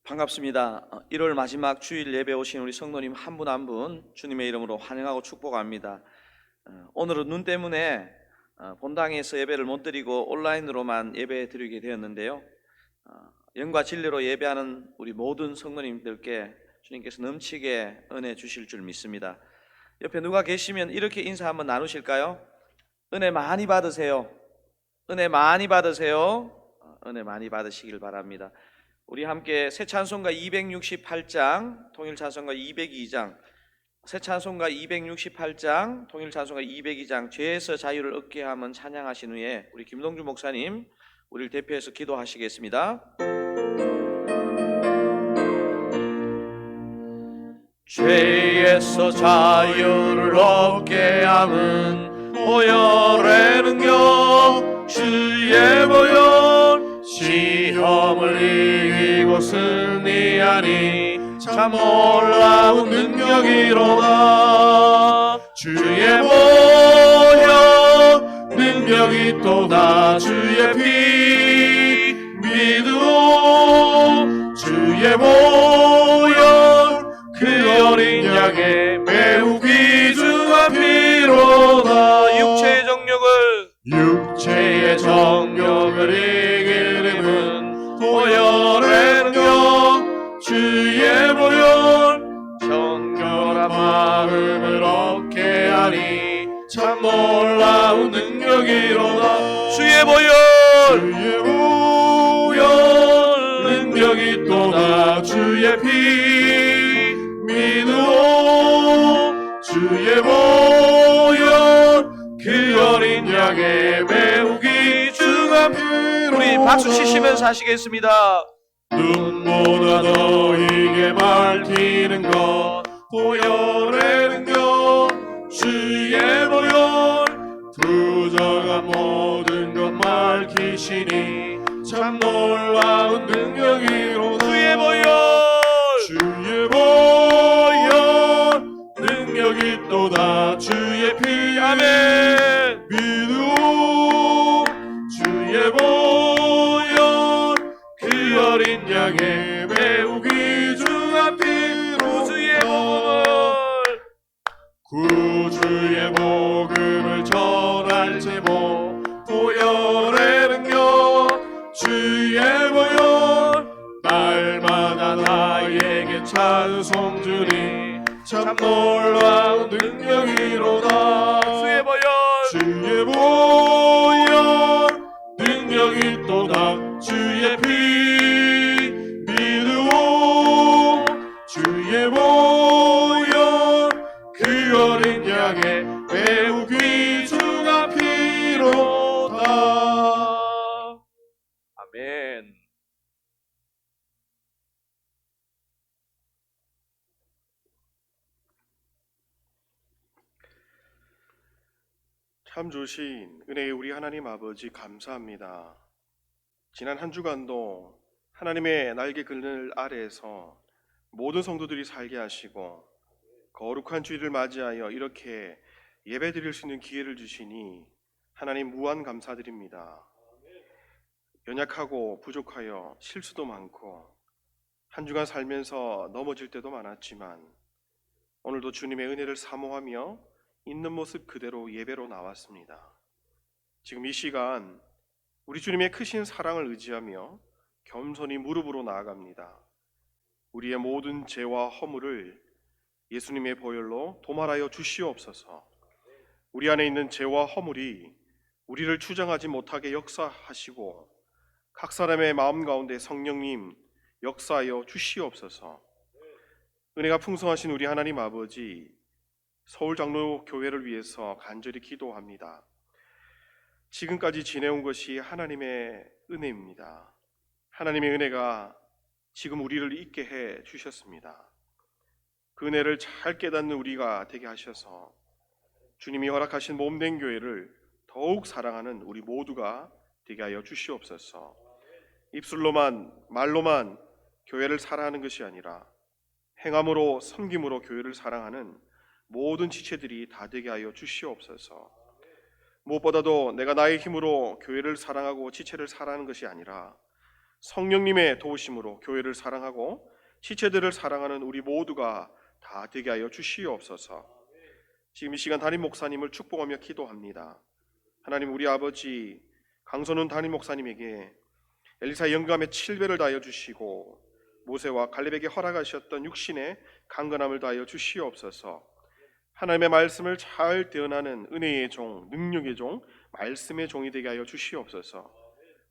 반갑습니다. 1월 마지막 주일 예배 오신 우리 성도님 한 분 한 분 주님의 이름으로 환영하고 축복합니다. 오늘은 눈 때문에 본당에서 예배를 못 드리고 온라인으로만 예배 드리게 되었는데요. 영과 진리로 예배하는 우리 모든 성도님들께 주님께서 넘치게 은혜 주실 줄 믿습니다. 옆에 누가 계시면 이렇게 인사 한번 나누실까요? 은혜 많이 받으세요. 은혜 많이 받으세요. 은혜 많이 받으시길 바랍니다. 우리 함께 새 찬송가 268장, 통일 찬송가 202장, 새 찬송가 268장, 통일 찬송가 202장, 죄에서 자유를 얻게 함은 찬양하신 후에 우리 김동주 목사님 우리를 대표해서 기도하시겠습니다. 죄에서 자유를 얻게 함은 보혈의 능력, 주의 보혈, 시험을 이기고 승리하니 참 놀라운 능력이로다. 주의 보혈 능력이 또다. 주의 피 믿으오. 주의 보혈 그 어린 양의 매우 귀중한 피로다. 육체의 정욕을 이길 힘은 보혈의 능력, 주의 보혈, 정결한 마음을 얻게 하니 참 놀라운 능력이로다. 주의 보혈 능력이 또다. 주의 피 믿으오. 주의 보혈 그 어린 양의 매우 귀중한 피로. 우리 박수 치시면서 하시겠습니다. 눈보다 너에게 밝히는 것 보혈의 능력, 주의 보혈 부정한 모든 것 밝히시니 참 놀라운 능력이로다. 주의 보혈 능력이 또다. 주의 피 아멘. 믿으오. 주의 보혈 그 어린 양의 매우 귀중한 피로 구주의 복음을 전할 제목 보혈의 능력, 주의 보혈 날마다 나에게 찬송 주니 참 놀라운 능력이로다. 주의 보혈 능력이 또다. 주의 피 믿으오. 주의 보혈 그 어린 양의 매우 귀중한 피로다. 아멘. 참 좋으신 은혜의 우리 하나님 아버지 감사합니다. 지난 한 주간도 하나님의 날개 그늘 아래에서 모든 성도들이 살게 하시고 거룩한 주일을 맞이하여 이렇게 예배 드릴 수 있는 기회를 주시니 하나님 무한 감사드립니다. 연약하고 부족하여 실수도 많고 한 주간 살면서 넘어질 때도 많았지만 오늘도 주님의 은혜를 사모하며 있는 모습 그대로 예배로 나왔습니다. 지금 이 시간 우리 주님의 크신 사랑을 의지하며 겸손히 무릎으로 나아갑니다. 우리의 모든 죄와 허물을 예수님의 보혈로 도말하여 주시옵소서. 우리 안에 있는 죄와 허물이 우리를 추장하지 못하게 역사하시고 각 사람의 마음 가운데 성령님 역사하여 주시옵소서. 은혜가 풍성하신 우리 하나님 아버지, 서울장로교회를 위해서 간절히 기도합니다. 지금까지 지내온 것이 하나님의 은혜입니다. 하나님의 은혜가 지금 우리를 있게 해 주셨습니다. 그 은혜를 잘 깨닫는 우리가 되게 하셔서 주님이 허락하신 몸된 교회를 더욱 사랑하는 우리 모두가 되게 하여 주시옵소서. 입술로만 말로만 교회를 사랑하는 것이 아니라 행함으로 섬김으로 교회를 사랑하는 모든 지체들이 다 되게 하여 주시옵소서. 무엇보다도 내가 나의 힘으로 교회를 사랑하고 지체를 사랑하는 것이 아니라 성령님의 도우심으로 교회를 사랑하고 지체들을 사랑하는 우리 모두가 다 되게 하여 주시옵소서. 지금 이 시간 담임 목사님을 축복하며 기도합니다. 하나님, 우리 아버지 강선훈 담임 목사님에게 엘리사의 영감의 7배를 다하여 주시고 모세와 갈렙에게 허락하셨던 육신의 강건함을 다하여 주시옵소서. 하나님의 말씀을 잘 대언하는 은혜의 종, 능력의 종, 말씀의 종이 되게 하여 주시옵소서.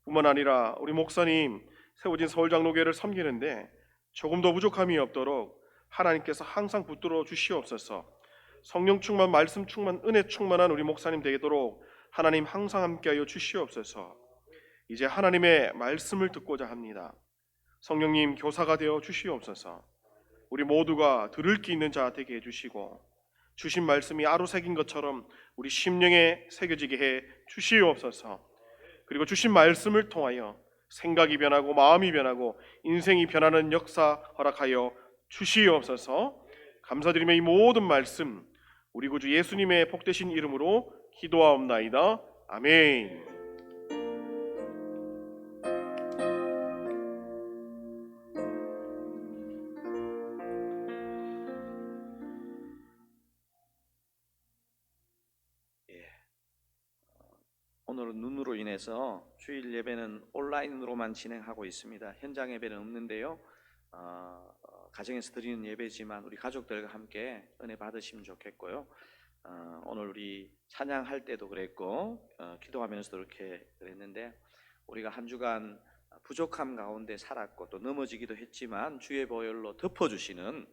뿐만 아니라 우리 목사님 세워진 서울장로교회를 섬기는데 조금 더 부족함이 없도록 하나님께서 항상 붙들어 주시옵소서. 성령 충만, 말씀 충만, 은혜 충만한 우리 목사님 되도록 하나님 항상 함께하여 주시옵소서. 이제 하나님의 말씀을 듣고자 합니다. 성령님 교사가 되어 주시옵소서. 우리 모두가 들을 게 있는 자 되게 해주시고 주신 말씀이 아로 새긴 것처럼 우리 심령에 새겨지게 해 주시옵소서. 그리고 주신 말씀을 통하여 생각이 변하고 마음이 변하고 인생이 변하는 역사 허락하여 주시옵소서. 감사드리며 이 모든 말씀 우리 구주 예수님의 복되신 이름으로 기도하옵나이다. 아멘. 오늘은 눈으로 인해서 주일 예배는 온라인으로만 진행하고 있습니다. 현장 예배는 없는데요. 가정에서 드리는 예배지만 우리 가족들과 함께 은혜 받으시면 좋겠고요. 오늘 우리 찬양할 때도 그랬고 기도하면서도 그렇게 그랬는데 우리가 한 주간 부족함 가운데 살았고 또 넘어지기도 했지만 주의 보혈로 덮어주시는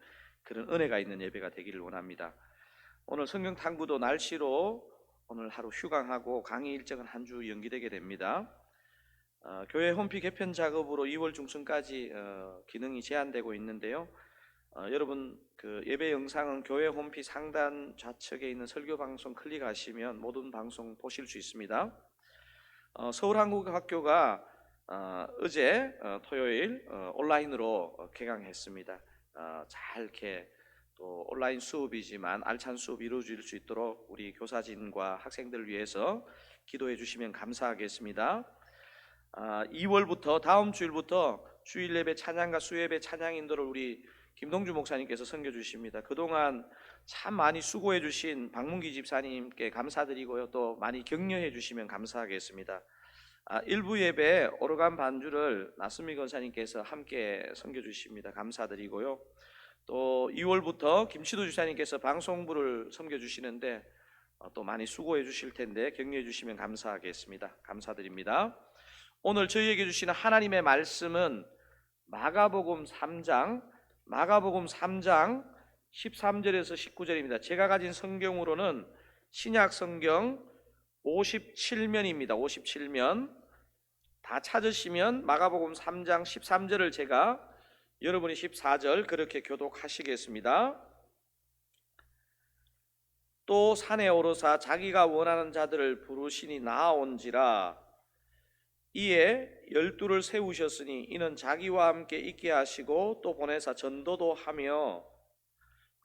그런 은혜가 있는 예배가 되기를 원합니다. 오늘 성경 탐구도 날씨로 오늘 하루 휴강하고 강의 일정은 한 주 연기되게 됩니다. 교회 홈피 개편 작업으로 2월 중순까지 기능이 제한되고 있는데요. 여러분 그 예배 영상은 교회 홈피 상단 좌측에 있는 설교 방송 클릭하시면 모든 방송 보실 수 있습니다. 서울한국학교가 어제 토요일 온라인으로 개강했습니다. 잘 이렇게 또 온라인 수업이지만 알찬 수업 이루어질 수 있도록 우리 교사진과 학생들을 위해서 기도해 주시면 감사하겠습니다. 2월부터 다음 주일부터 주일 예배 찬양과 수예배 찬양 인도를 우리 김동주 목사님께서 섬겨 주십니다. 그동안 참 많이 수고해 주신 박문기 집사님께 감사드리고요. 또 많이 격려해 주시면 감사하겠습니다. 일부 예배 오르간 반주를 나순미 권사님께서 함께 섬겨 주십니다. 감사드리고요. 또 2월부터 김치도 주사님께서 방송부를 섬겨주시는데 또 많이 수고해 주실 텐데 격려해 주시면 감사하겠습니다. 감사드립니다. 오늘 저희에게 주시는 하나님의 말씀은 마가복음 3장 13절에서 19절입니다. 제가 가진 성경으로는 신약 성경 57면입니다. 57면 다 찾으시면 마가복음 3장 13절을 제가 여러분이 14절 그렇게 교독하시겠습니다. 또 산에 오르사 자기가 원하는 자들을 부르시니 나아온지라. 이에 12를 세우셨으니 이는 자기와 함께 있게 하시고 또 보내사 전도도 하며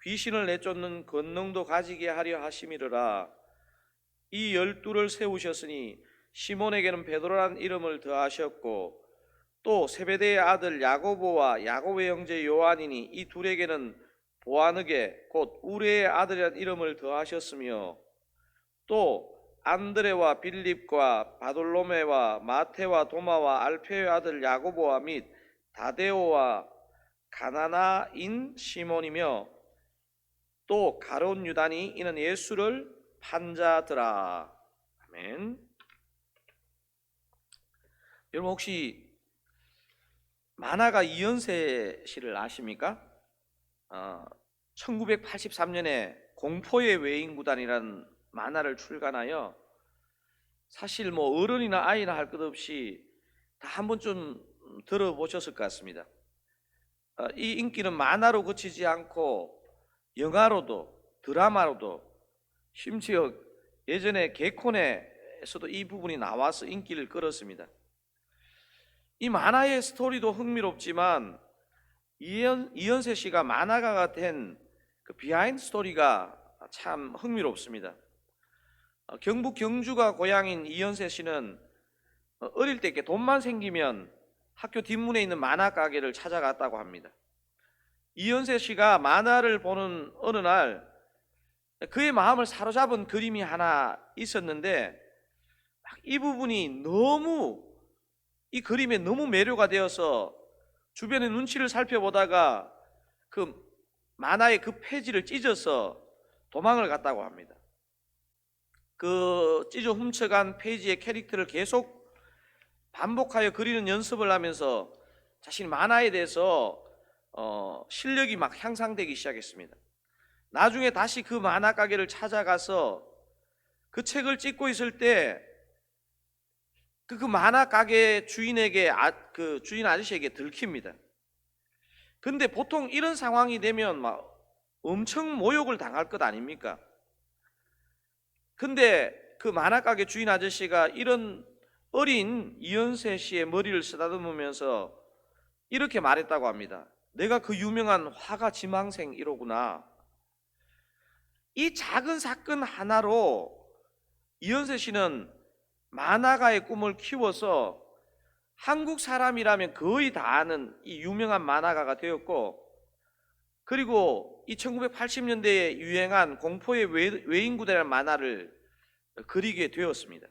귀신을 내쫓는 권능도 가지게 하려 하심이르라. 이 12를 세우셨으니 시몬에게는 베드로라는 이름을 더하셨고 또 세베대의 아들 야고보와 야고보의 형제 요한이니 이 둘에게는 보아느게 곧 우레의 아들이라는 이름을 더하셨으며 또 안드레와 빌립과 바돌로메와 마테와 도마와 알페의 아들 야고보와 및 다데오와 가나나인 시몬이며 또 가룟 유다니 이는 예수를 판 자더라. 아멘. 여러분 혹시 만화가 이연세 씨를 아십니까? 1983년에 공포의 외인구단이라는 만화를 출간하여 사실 뭐 어른이나 아이나 할 것 없이 다 한 번쯤 들어보셨을 것 같습니다. 이 인기는 만화로 그치지 않고 영화로도 드라마로도 심지어 예전에 개콘에서도 이 부분이 나와서 인기를 끌었습니다. 이 만화의 스토리도 흥미롭지만 이연세 씨가 만화가가 된 그 비하인드 스토리가 참 흥미롭습니다. 경북 경주가 고향인 이연세 씨는 어릴 때 이렇게 돈만 생기면 학교 뒷문에 있는 만화 가게를 찾아갔다고 합니다. 이현세 씨가 만화를 보는 어느 날 그의 마음을 사로잡은 그림이 하나 있었는데 이 부분이 너무 이 그림에 너무 매료가 되어서 주변의 눈치를 살펴보다가 그 만화의 그 페이지를 찢어서 도망을 갔다고 합니다. 그 찢어 훔쳐간 페이지의 캐릭터를 계속 반복하여 그리는 연습을 하면서 자신이 만화에 대해서 실력이 막 향상되기 시작했습니다. 나중에 다시 그 만화 가게를 찾아가서 그 책을 찍고 있을 때 그 만화 가게 주인에게 그 주인 아저씨에게 들킵니다. 근데 보통 이런 상황이 되면 막 엄청 모욕을 당할 것 아닙니까? 근데 그 만화 가게 주인 아저씨가 이런 어린 이현세 씨의 머리를 쓰다듬으면서 이렇게 말했다고 합니다. 내가 그 유명한 화가 지망생 1호구나. 이 작은 사건 하나로 이현세 씨는 만화가의 꿈을 키워서 한국 사람이라면 거의 다 아는 이 유명한 만화가가 되었고, 그리고 이 1980년대에 유행한 공포의 외인구단이라는 만화를 그리게 되었습니다.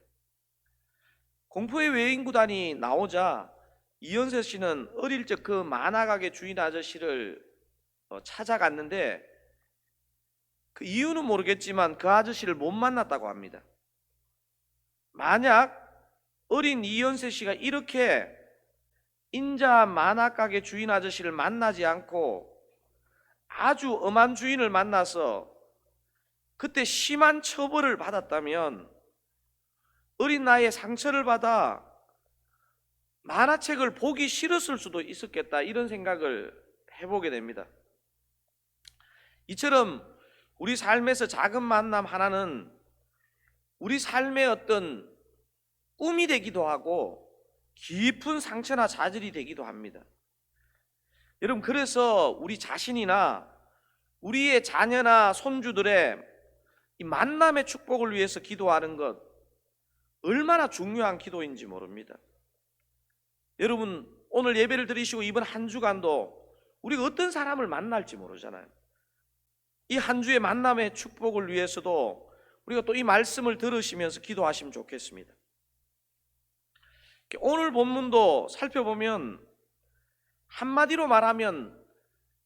공포의 외인구단이 나오자 이현세 씨는 어릴 적 그 만화가게 주인 아저씨를 찾아갔는데 그 이유는 모르겠지만 그 아저씨를 못 만났다고 합니다. 만약 어린 이현세 씨가 이렇게 인자한 만화가게 주인 아저씨를 만나지 않고 아주 엄한 주인을 만나서 그때 심한 처벌을 받았다면 어린 나이에 상처를 받아 만화책을 보기 싫었을 수도 있었겠다, 이런 생각을 해보게 됩니다. 이처럼 우리 삶에서 작은 만남 하나는 우리 삶의 어떤 꿈이 되기도 하고 깊은 상처나 좌절이 되기도 합니다. 여러분, 그래서 우리 자신이나 우리의 자녀나 손주들의 이 만남의 축복을 위해서 기도하는 것 얼마나 중요한 기도인지 모릅니다. 여러분, 오늘 예배를 드리시고 이번 한 주간도 우리가 어떤 사람을 만날지 모르잖아요. 이 한 주의 만남의 축복을 위해서도 우리가 또 이 말씀을 들으시면서 기도하시면 좋겠습니다. 오늘 본문도 살펴보면 한마디로 말하면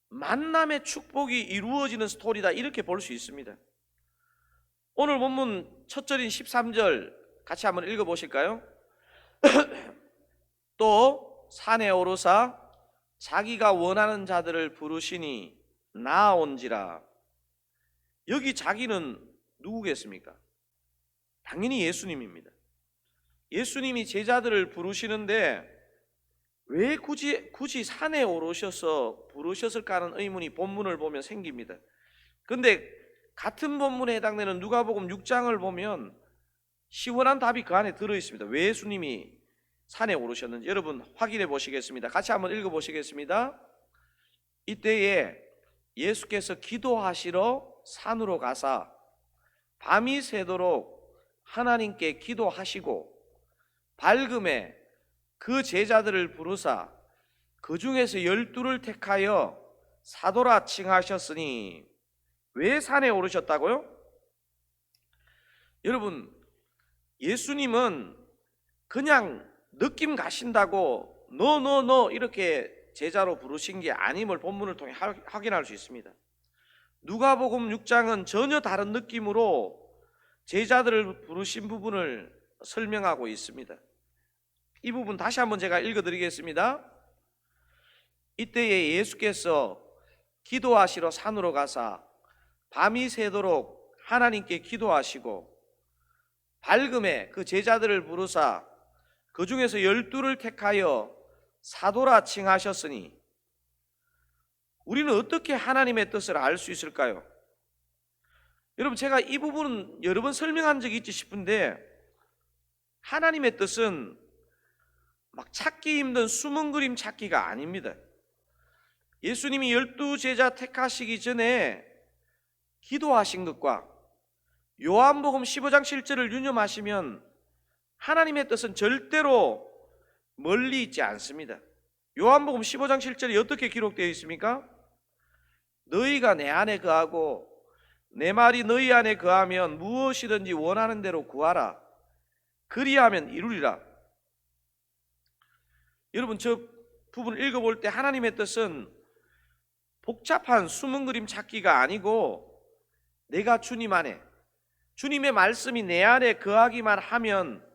만남의 축복이 이루어지는 스토리다, 이렇게 볼 수 있습니다. 오늘 본문 첫 절인 13절 같이 한번 읽어보실까요? 또 산에 오르사 자기가 원하는 자들을 부르시니 나아온지라. 여기 자기는 누구겠습니까? 당연히 예수님입니다. 예수님이 제자들을 부르시는데 왜 굳이 산에 오르셔서 부르셨을까 하는 의문이 본문을 보면 생깁니다. 그런데 같은 본문에 해당되는 누가복음 6장을 보면 시원한 답이 그 안에 들어있습니다. 왜 예수님이 산에 오르셨는지 여러분 확인해 보시겠습니다. 같이 한번 읽어보시겠습니다. 이때에 예수께서 기도하시러 산으로 가사 밤이 새도록 하나님께 기도하시고 밝음에 그 제자들을 부르사 그 중에서 12를 택하여 사도라 칭하셨으니. 왜 산에 오르셨다고요? 여러분, 예수님은 그냥 느낌 가신다고 너 이렇게 제자로 부르신 게 아님을 본문을 통해 확인할 수 있습니다. 누가복음 6장은 전혀 다른 느낌으로 제자들을 부르신 부분을 설명하고 있습니다. 이 부분 다시 한번 제가 읽어드리겠습니다. 이때에 예수께서 기도하시러 산으로 가사 밤이 새도록 하나님께 기도하시고 밝음에 그 제자들을 부르사 그 중에서 12를 택하여 사도라 칭하셨으니. 우리는 어떻게 하나님의 뜻을 알 수 있을까요? 여러분, 제가 이 부분은 여러 번 설명한 적이 있지 싶은데 하나님의 뜻은 막 찾기 힘든 숨은 그림 찾기가 아닙니다. 예수님이 12제자 택하시기 전에 기도하신 것과 요한복음 15장 7절을 유념하시면 하나님의 뜻은 절대로 멀리 있지 않습니다. 요한복음 15장 7절이 어떻게 기록되어 있습니까? 너희가 내 안에 거하고 내 말이 너희 안에 거하면 무엇이든지 원하는 대로 구하라. 그리하면 이루리라. 여러분, 저 부분을 읽어볼 때 하나님의 뜻은 복잡한 숨은 그림 찾기가 아니고 내가 주님 안에, 주님의 말씀이 내 안에 거하기만 하면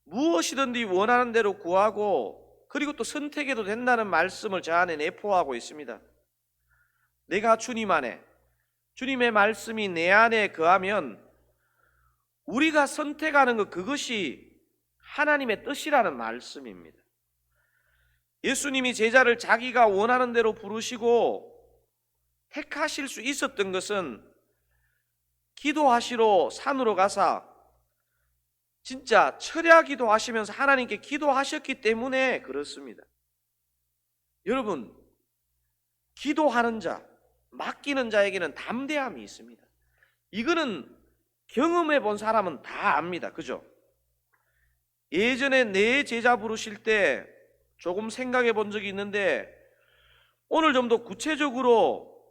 무엇이든지 원하는 대로 구하고 그리고 또 선택해도 된다는 말씀을 저 안에 내포하고 있습니다. 내가 주님 안에, 주님의 말씀이 내 안에 거하면 우리가 선택하는 것, 그것이 하나님의 뜻이라는 말씀입니다. 예수님이 제자를 자기가 원하는 대로 부르시고 택하실 수 있었던 것은 기도하시러 산으로 가사 진짜 철야 기도하시면서 하나님께 기도하셨기 때문에 그렇습니다. 여러분, 기도하는 자, 맡기는 자에게는 담대함이 있습니다. 이거는 경험해 본 사람은 다 압니다. 그죠? 예전에 내 제자 부르실 때 조금 생각해 본 적이 있는데 오늘 좀 더 구체적으로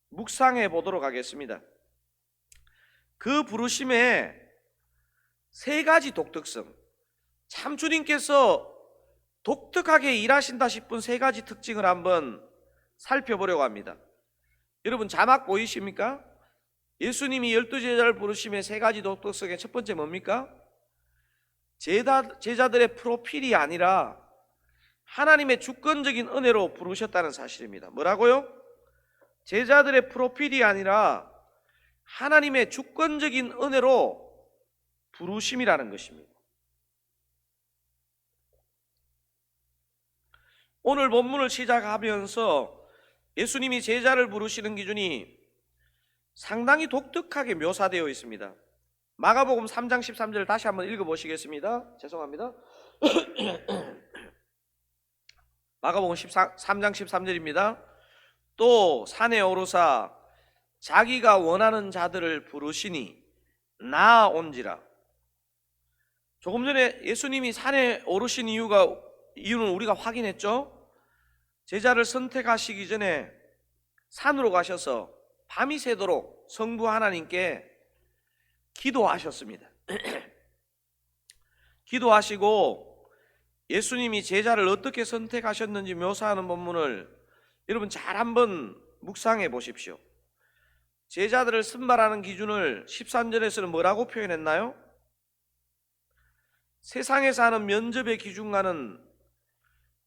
묵상해 보도록 하겠습니다. 그 부르심에 세 가지 독특성, 참 주님께서 독특하게 일하신다 싶은 세 가지 특징을 한번 살펴보려고 합니다. 여러분, 자막 보이십니까? 예수님이 12제자를 부르심의 세 가지 독특성의 첫 번째 뭡니까? 제자들의 프로필이 아니라 하나님의 주권적인 은혜로 부르셨다는 사실입니다. 뭐라고요? 제자들의 프로필이 아니라 하나님의 주권적인 은혜로 부르심이라는 것입니다. 오늘 본문을 시작하면서 예수님이 제자를 부르시는 기준이 상당히 독특하게 묘사되어 있습니다. 마가복음 3장 13절 다시 한번 읽어보시겠습니다. 죄송합니다. 마가복음 3장 13절입니다. 또 산에 오르사 자기가 원하는 자들을 부르시니 나아온지라. 조금 전에 예수님이 산에 오르신 이유는 우리가 확인했죠. 제자를 선택하시기 전에 산으로 가셔서 밤이 새도록 성부 하나님께 기도하셨습니다. 기도하시고 예수님이 제자를 어떻게 선택하셨는지 묘사하는 본문을 여러분 잘 한번 묵상해 보십시오. 제자들을 선발하는 기준을 13절에서는 뭐라고 표현했나요? 세상에서 하는 면접의 기준과는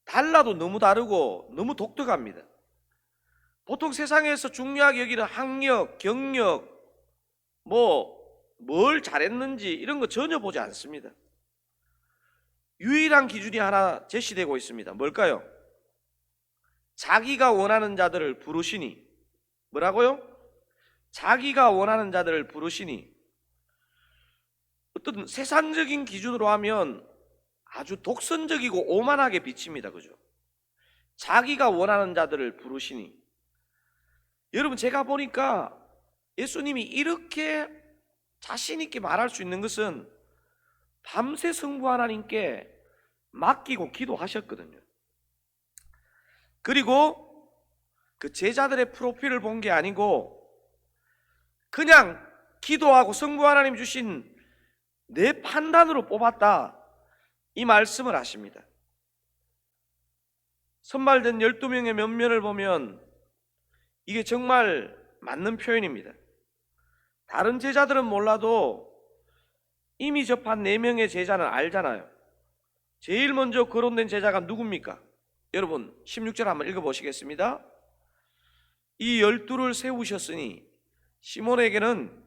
달라도 너무 다르고 너무 독특합니다. 보통 세상에서 중요하게 여기는 학력, 경력, 뭘 잘했는지 이런 거 전혀 보지 않습니다. 유일한 기준이 하나 제시되고 있습니다. 뭘까요? 자기가 원하는 자들을 부르시니. 뭐라고요? 자기가 원하는 자들을 부르시니. 어떤 세상적인 기준으로 하면 아주 독선적이고 오만하게 비칩니다. 그죠? 자기가 원하는 자들을 부르시니. 여러분, 제가 보니까 예수님이 이렇게 자신 있게 말할 수 있는 것은 밤새 성부 하나님께 맡기고 기도하셨거든요. 그리고 그 제자들의 프로필을 본 게 아니고 그냥 기도하고 성부 하나님 주신 내 판단으로 뽑았다, 이 말씀을 하십니다. 선발된 12명의 면면을 보면 이게 정말 맞는 표현입니다. 다른 제자들은 몰라도 이미 접한 4명의 제자는 알잖아요. 제일 먼저 거론된 제자가 누굽니까? 여러분 16절 한번 읽어보시겠습니다. 이 12를 세우셨으니 시몬에게는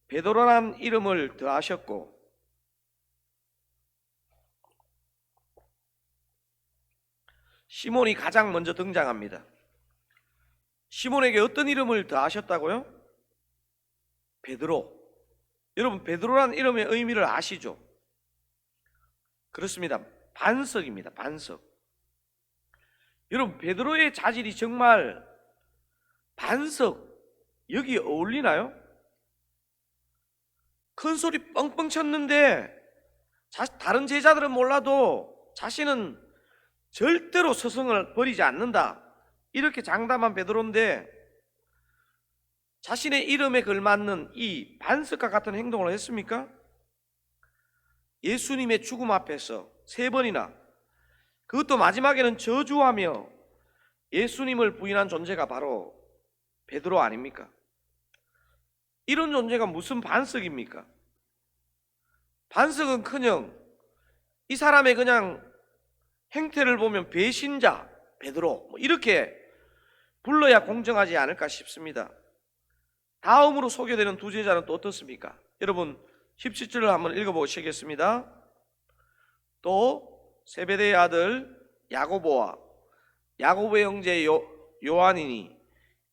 베드로란 이름을 더하셨고, 시몬이 가장 먼저 등장합니다. 시몬에게 어떤 이름을 더하셨다고요? 베드로. 여러분, 베드로란 이름의 의미를 아시죠? 그렇습니다. 반석입니다. 반석. 여러분, 베드로의 자질이 정말 반석, 여기에 어울리나요? 큰 소리 뻥뻥 쳤는데 다른 제자들은 몰라도 자신은 절대로 스승을 버리지 않는다. 이렇게 장담한 베드로인데 자신의 이름에 걸맞는 이 반석과 같은 행동을 했습니까? 예수님의 죽음 앞에서 3번이나, 그것도 마지막에는 저주하며 예수님을 부인한 존재가 바로 베드로 아닙니까? 이런 존재가 무슨 반석입니까? 반석은커녕 이 사람의 그냥 행태를 보면 배신자 베드로 이렇게 불러야 공정하지 않을까 싶습니다. 다음으로 소개되는 두 제자는 또 어떻습니까? 여러분 17절을 한번 읽어보시겠습니다. 또 세베대의 아들 야고보와 야고보의 형제 요한이니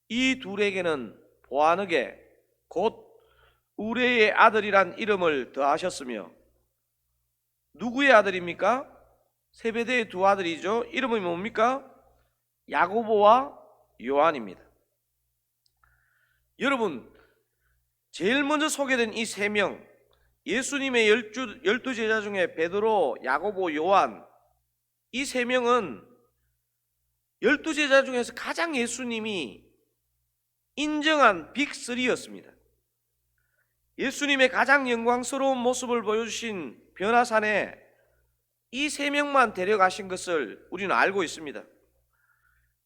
이 둘에게는 보아느게 곧 우레의 아들이란 이름을 더하셨으며, 누구의 아들입니까? 세베대의 두 아들이죠. 이름이 뭡니까? 야고보와 요한입니다. 여러분, 제일 먼저 소개된 이 3명, 예수님의 12 제자 중에 베드로, 야고보, 요한, 이 3명은 12 제자 중에서 가장 예수님이 인정한 빅3였습니다. 예수님의 가장 영광스러운 모습을 보여주신 변화산에 이 3명만 데려가신 것을 우리는 알고 있습니다.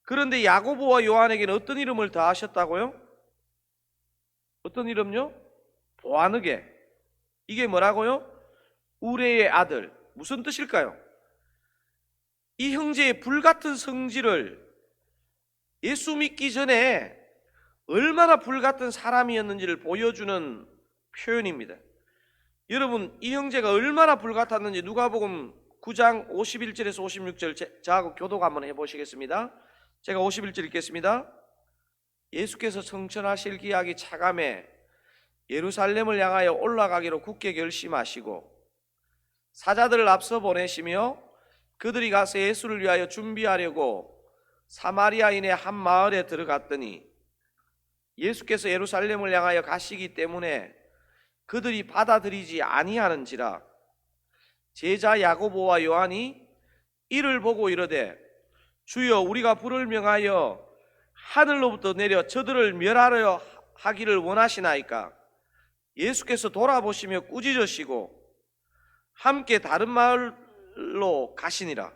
그런데 야고보와 요한에게는 어떤 이름을 더하셨다고요? 어떤 이름요? 보아느게. 이게 뭐라고요? 우레의 아들. 무슨 뜻일까요? 이 형제의 불같은 성질을 예수 믿기 전에 얼마나 불같은 사람이었는지를 보여주는 표현입니다. 여러분, 이 형제가 얼마나 불같았는지 누가복음 9장 51절에서 56절 저하고 교독 한번 해보시겠습니다. 제가 51절 읽겠습니다. 예수께서 성천하실 기약이 차감해 예루살렘을 향하여 올라가기로 굳게 결심하시고 사자들을 앞서 보내시며 그들이 가서 예수를 위하여 준비하려고 사마리아인의 한 마을에 들어갔더니 예수께서 예루살렘을 향하여 가시기 때문에 그들이 받아들이지 아니하는지라 제자 야고보와 요한이 이를 보고 이르되 주여 우리가 불을 명하여 하늘로부터 내려 저들을 멸하려 하기를 원하시나이까? 예수께서 돌아보시며 꾸짖으시고 함께 다른 마을로 가시니라.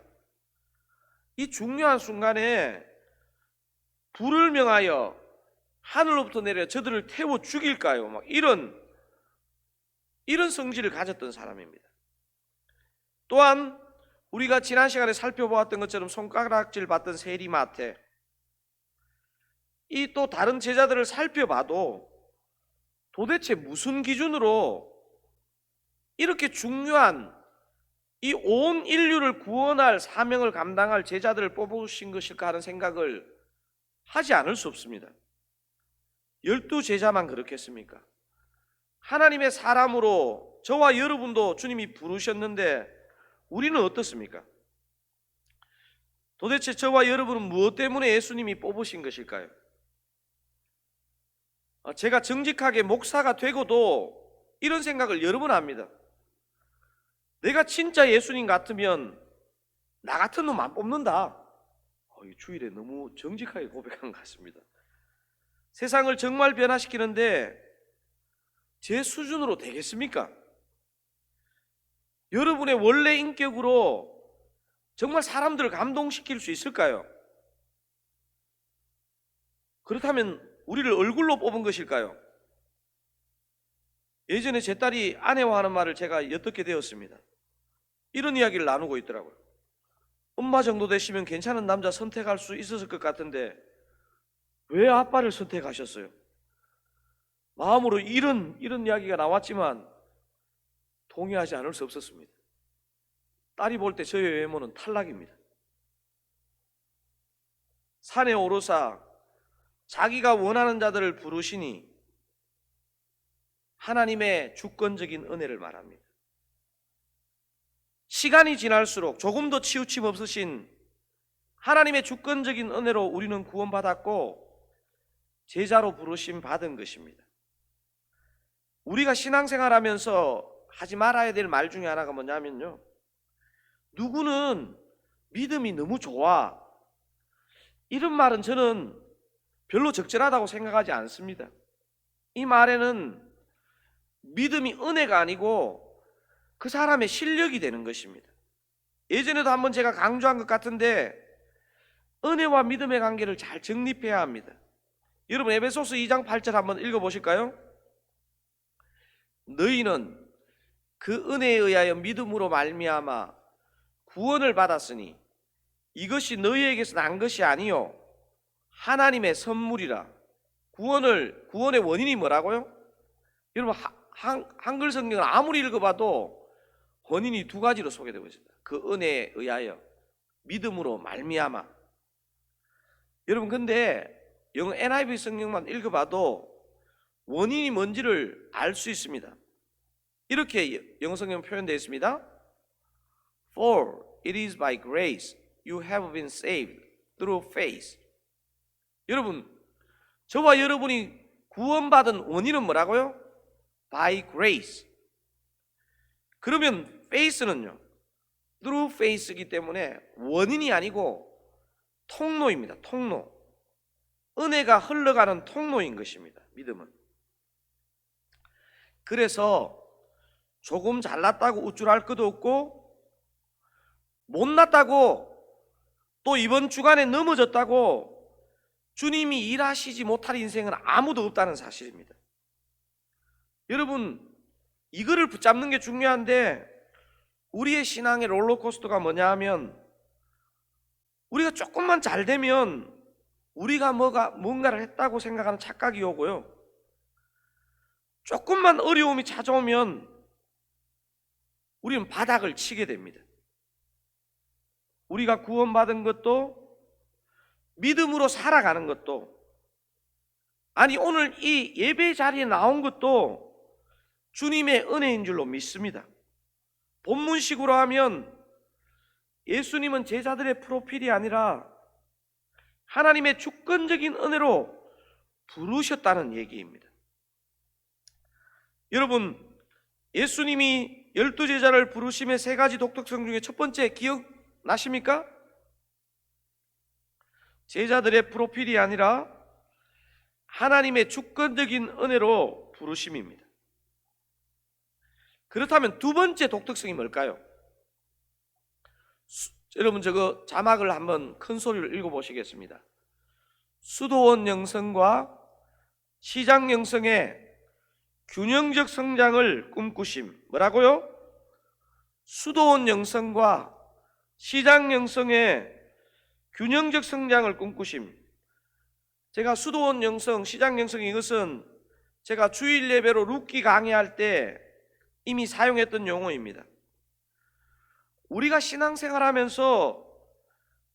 이 중요한 순간에 불을 명하여 하늘로부터 내려 저들을 태워 죽일까요? 막 이런 성질을 가졌던 사람입니다. 또한 우리가 지난 시간에 살펴보았던 것처럼 손가락질 받던 세리마태, 이 또 다른 제자들을 살펴봐도 도대체 무슨 기준으로 이렇게 중요한 이 온 인류를 구원할 사명을 감당할 제자들을 뽑으신 것일까 하는 생각을 하지 않을 수 없습니다. 12 제자만 그렇겠습니까? 하나님의 사람으로 저와 여러분도 주님이 부르셨는데 우리는 어떻습니까? 도대체 저와 여러분은 무엇 때문에 예수님이 뽑으신 것일까요? 제가 정직하게 목사가 되고도 이런 생각을 여러 번 합니다. 내가 진짜 예수님 같으면 나 같은 놈 안 뽑는다. 이 주일에 너무 정직하게 고백한 것 같습니다. 세상을 정말 변화시키는데 제 수준으로 되겠습니까? 여러분의 원래 인격으로 정말 사람들을 감동시킬 수 있을까요? 그렇다면 우리를 얼굴로 뽑은 것일까요? 예전에 제 딸이 아내와 하는 말을 제가 엿듣게 되었습니다. 이런 이야기를 나누고 있더라고요. 엄마 정도 되시면 괜찮은 남자 선택할 수 있었을 것 같은데 왜 아빠를 선택하셨어요? 마음으로 이런 이야기가 나왔지만 동의하지 않을 수 없었습니다. 딸이 볼 때 저의 외모는 탈락입니다. 산에 오르사 자기가 원하는 자들을 부르시니 하나님의 주권적인 은혜를 말합니다. 시간이 지날수록 조금 더 치우침 없으신 하나님의 주권적인 은혜로 우리는 구원받았고 제자로 부르심 받은 것입니다. 우리가 신앙생활하면서 하지 말아야 될 말 중에 하나가 뭐냐면요, 누구는 믿음이 너무 좋아. 이런 말은 저는 별로 적절하다고 생각하지 않습니다. 이 말에는 믿음이 은혜가 아니고 그 사람의 실력이 되는 것입니다. 예전에도 한번 제가 강조한 것 같은데 은혜와 믿음의 관계를 잘 정립해야 합니다. 여러분 에베소서 2장 8절 한번 읽어보실까요? 너희는 그 은혜에 의하여 믿음으로 말미암아 구원을 받았으니 이것이 너희에게서 난 것이 아니요 하나님의 선물이라. 구원의 원인이 뭐라고요? 여러분 한글 성경을 아무리 읽어봐도 원인이 두 가지로 소개되고 있습니다. 그 은혜에 의하여 믿음으로 말미암아. 여러분 근데 영어 NIV 성경만 읽어봐도 원인이 뭔지를 알 수 있습니다. 이렇게 영어 성경 표현되어 있습니다. For it is by grace you have been saved through faith. 여러분 저와 여러분이 구원받은 원인은 뭐라고요? By grace. 그러면 faith는요 through faith이기 때문에 원인이 아니고 통로입니다. 통로. 은혜가 흘러가는 통로인 것입니다. 믿음은. 그래서 조금 잘났다고 우쭐할 것도 없고 못났다고 또 이번 주간에 넘어졌다고 주님이 일하시지 못할 인생은 아무도 없다는 사실입니다. 여러분 이거를 붙잡는 게 중요한데 우리의 신앙의 롤러코스터가 뭐냐 하면 우리가 조금만 잘 되면 우리가 뭔가를 했다고 생각하는 착각이 오고요. 조금만 어려움이 찾아오면 우리는 바닥을 치게 됩니다. 우리가 구원받은 것도 믿음으로 살아가는 것도 아니 오늘 이 예배 자리에 나온 것도 주님의 은혜인 줄로 믿습니다. 본문식으로 하면 예수님은 제자들의 프로필이 아니라 하나님의 주권적인 은혜로 부르셨다는 얘기입니다. 여러분 예수님이 12제자를 부르심의 세 가지 독특성 중에 첫 번째 기억나십니까? 제자들의 프로필이 아니라 하나님의 주권적인 은혜로 부르심입니다. 그렇다면 두 번째 독특성이 뭘까요? 여러분 저거 자막을 한번 큰 소리로 읽어보시겠습니다. 수도원 영성과 시장 영성의 균형적 성장을 꿈꾸심. 뭐라고요? 수도원 영성과 시장 영성의 균형적 성장을 꿈꾸심. 제가 수도원 영성, 시장 영성 이것은 제가 주일 예배로 룻기 강의할 때 이미 사용했던 용어입니다. 우리가 신앙생활하면서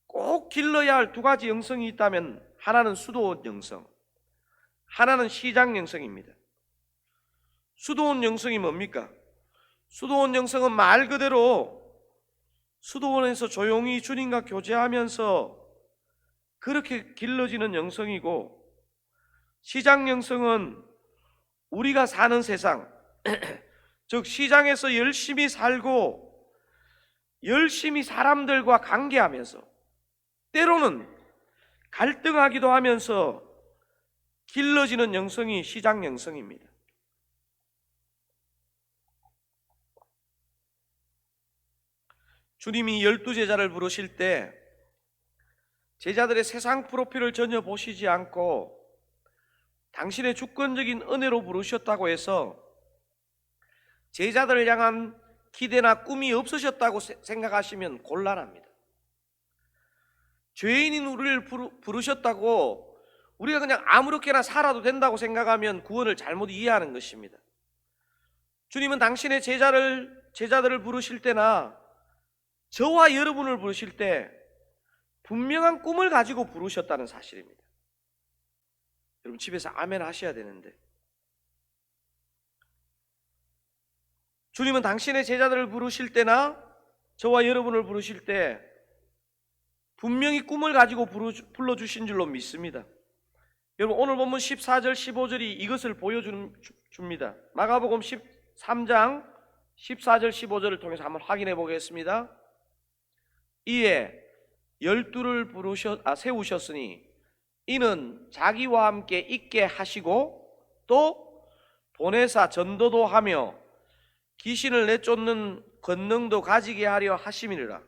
꼭 길러야 할 두 가지 영성이 있다면 하나는 수도원 영성, 하나는 시장 영성입니다. 수도원 영성이 뭡니까? 수도원 영성은 말 그대로 수도원에서 조용히 주님과 교제하면서 그렇게 길러지는 영성이고, 시장 영성은 우리가 사는 세상 즉 시장에서 열심히 살고 열심히 사람들과 관계하면서 때로는 갈등하기도 하면서 길러지는 영성이 시장 영성입니다. 주님이 12제자를 부르실 때 제자들의 세상 프로필을 전혀 보시지 않고 당신의 주권적인 은혜로 부르셨다고 해서 제자들을 향한 기대나 꿈이 없으셨다고 생각하시면 곤란합니다. 죄인인 우리를 부르셨다고 우리가 그냥 아무렇게나 살아도 된다고 생각하면 구원을 잘못 이해하는 것입니다. 주님은 당신의 제자들을 부르실 때나 저와 여러분을 부르실 때 분명한 꿈을 가지고 부르셨다는 사실입니다. 여러분 집에서 아멘 하셔야 되는데, 주님은 당신의 제자들을 부르실 때나 저와 여러분을 부르실 때 분명히 꿈을 가지고 불러주신 줄로 믿습니다. 여러분 오늘 본문 14절 15절이 이것을 보여줍니다. 마가복음 13장 14절 15절을 통해서 한번 확인해 보겠습니다. 이에 열두를 세우셨으니 이는 자기와 함께 있게 하시고 또 보내사 전도도 하며 귀신을 내쫓는 권능도 가지게 하려 하심이니라.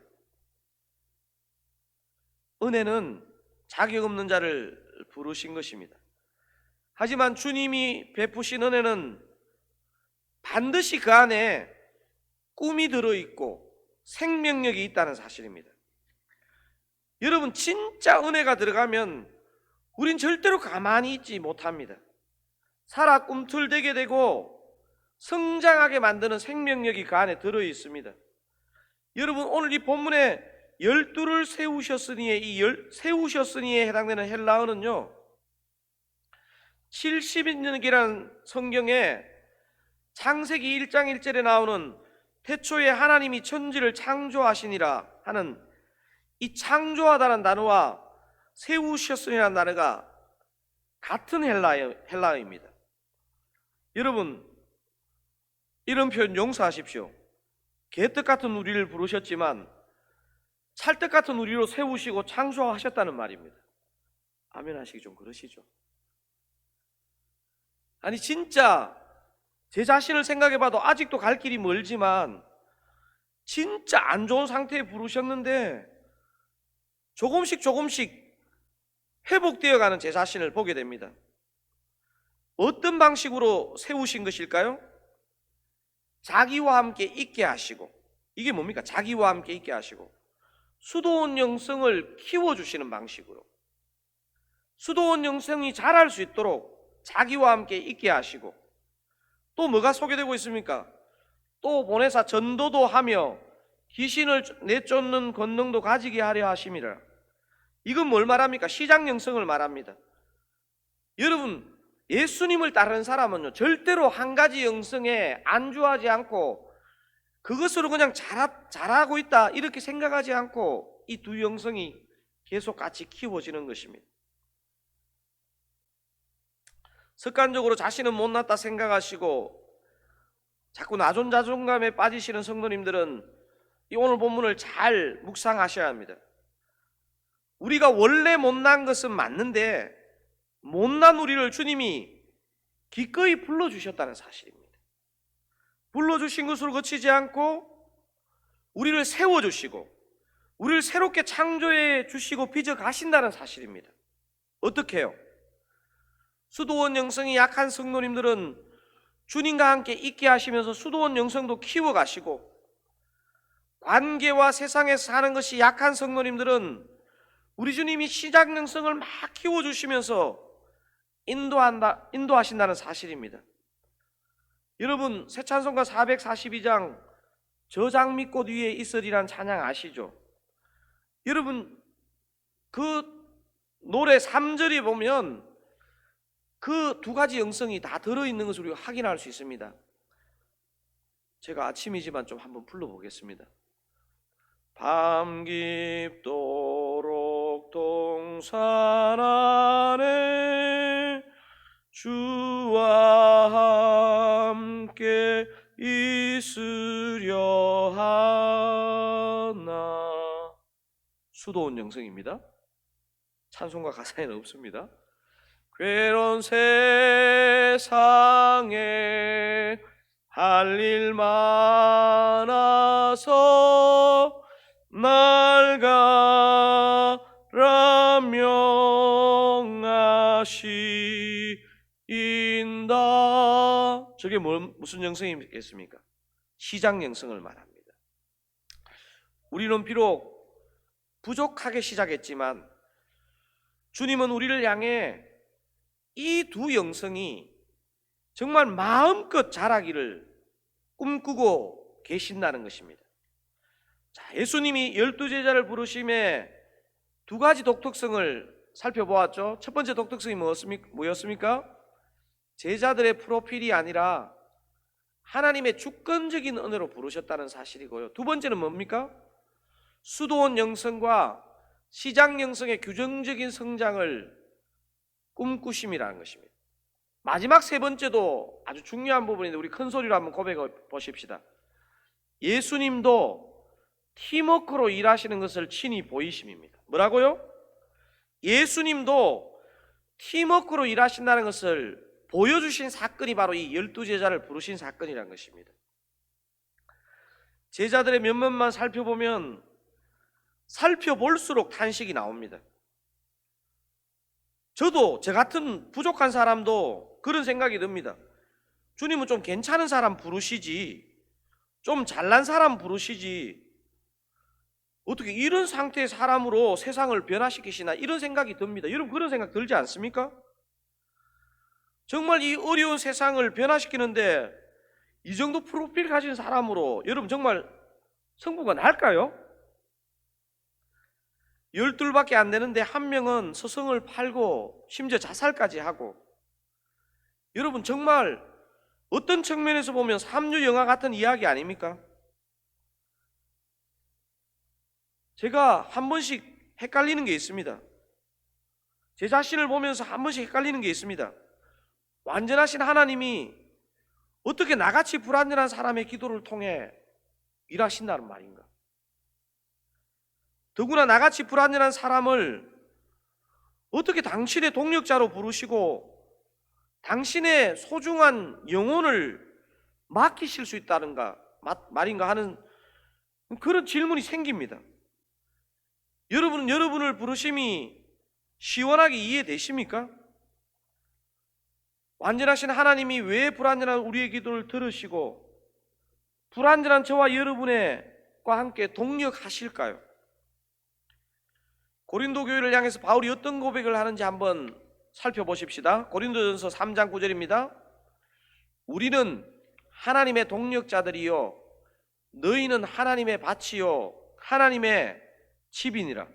은혜는 자격 없는 자를 부르신 것입니다. 하지만 주님이 베푸신 은혜는 반드시 그 안에 꿈이 들어있고 생명력이 있다는 사실입니다. 여러분, 진짜 은혜가 들어가면 우린 절대로 가만히 있지 못합니다. 살아 꿈틀대게 되고 성장하게 만드는 생명력이 그 안에 들어있습니다. 여러분, 오늘 이 본문에 열두를 세우셨으니에 세우셨으니에 해당되는 헬라어는요, 70인역이라는 성경에 창세기 1장 1절에 나오는 태초에 하나님이 천지를 창조하시니라 하는 이 창조하다는 단어와 세우셨으니라는 단어가 같은 헬라어입니다. 여러분, 이런 표현 용서하십시오. 개떡 같은 우리를 부르셨지만 찰떡 같은 우리로 세우시고 창조하셨다는 말입니다. 아멘 하시기 좀 그러시죠? 아니, 진짜 제 자신을 생각해봐도 아직도 갈 길이 멀지만 진짜 안 좋은 상태에 부르셨는데 조금씩 회복되어가는 제 자신을 보게 됩니다. 어떤 방식으로 세우신 것일까요? 자기와 함께 있게 하시고, 이게 뭡니까? 자기와 함께 있게 하시고 수도원 영성을 키워주시는 방식으로, 수도원 영성이 자랄 수 있도록 자기와 함께 있게 하시고, 또 뭐가 소개되고 있습니까? 또 보내사 전도도 하며 귀신을 내쫓는 권능도 가지게 하려 하심이라. 이건 뭘 말합니까? 시장 영성을 말합니다. 여러분, 예수님을 따르는 사람은요, 절대로 한 가지 영성에 안주하지 않고 그것으로 그냥 잘하고 있다 이렇게 생각하지 않고 이 두 영성이 계속 같이 키워지는 것입니다. 습관적으로 자신은 못났다 생각하시고 자꾸 자존감에 빠지시는 성도님들은 이 오늘 본문을 잘 묵상하셔야 합니다. 우리가 원래 못난 것은 맞는데 못난 우리를 주님이 기꺼이 불러주셨다는 사실입니다. 불러주신 것으로 그치지 않고 우리를 세워주시고 우리를 새롭게 창조해 주시고 빚어 가신다는 사실입니다. 어떻게 해요? 수도원 영성이 약한 성도님들은 주님과 함께 있게 하시면서 수도원 영성도 키워가시고, 관계와 세상에서 사는 것이 약한 성도님들은 우리 주님이 시작 영성을 막 키워주시면서 인도하신다는 사실입니다. 여러분, 새 찬송가 442장 저 장미꽃 위에 있으리란 찬양 아시죠? 여러분, 그 노래 3절에 보면 그 두 가지 영성이 다 들어있는 것을 우리가 확인할 수 있습니다. 제가 아침이지만 좀 한번 불러보겠습니다. 밤 깊도록 동산 안에 주와 함께 있으려 하나. 수도원 영성입니다. 찬송가 가사에는 없습니다. 괴로운 세상에 할 일 많아서 날 가라 명하시인다. 저게 무슨 영성이겠습니까? 시작 영성을 말합니다. 우리는 비록 부족하게 시작했지만 주님은 우리를 향해 이 두 영성이 정말 마음껏 자라기를 꿈꾸고 계신다는 것입니다. 자, 예수님이 12제자를 부르심에 두 가지 독특성을 살펴보았죠. 첫 번째 독특성이 뭐였습니까? 제자들의 프로필이 아니라 하나님의 주권적인 은혜로 부르셨다는 사실이고요. 두 번째는 뭡니까? 수도원 영성과 시장 영성의 규정적인 성장을 꿈꾸심이라는 것입니다. 마지막 세 번째도 아주 중요한 부분인데 우리 큰 소리로 한번 고백해 보십시다. 예수님도 팀워크로 일하시는 것을 친히 보이심입니다. 뭐라고요? 예수님도 팀워크로 일하신다는 것을 보여주신 사건이 바로 이 12제자를 부르신 사건이라는 것입니다. 제자들의 면면만 살펴보면 살펴볼수록 탄식이 나옵니다. 저도 저 같은 부족한 사람도 그런 생각이 듭니다. 주님은 좀 괜찮은 사람 부르시지, 좀 잘난 사람 부르시지, 어떻게 이런 상태의 사람으로 세상을 변화시키시나, 이런 생각이 듭니다. 여러분 그런 생각 들지 않습니까? 정말 이 어려운 세상을 변화시키는데 이 정도 프로필 가진 사람으로 여러분 정말 성부가 날까요? 12밖에 안 되는데 한 명은 스승을 팔고 심지어 자살까지 하고, 여러분 정말 어떤 측면에서 보면 삼류 영화 같은 이야기 아닙니까? 제가 한 번씩 헷갈리는 게 있습니다. 제 자신을 보면서 한 번씩 헷갈리는 게 있습니다. 완전하신 하나님이 어떻게 나같이 불완전한 사람의 기도를 통해 일하신다는 말인가? 더구나 나같이 불완전한 사람을 어떻게 당신의 동력자로 부르시고 당신의 소중한 영혼을 맡기실 수 있다는가 말인가 하는 그런 질문이 생깁니다. 여러분은 여러분을 부르심이 시원하게 이해되십니까? 완전하신 하나님이 왜 불완전한 우리의 기도를 들으시고 불완전한 저와 여러분과 함께 동력하실까요? 고린도 교회를 향해서 바울이 어떤 고백을 하는지 한번 살펴보십시다. 고린도전서 3장 9절입니다. 우리는 하나님의 동력자들이요 너희는 하나님의 밭이요 하나님의 집이니라.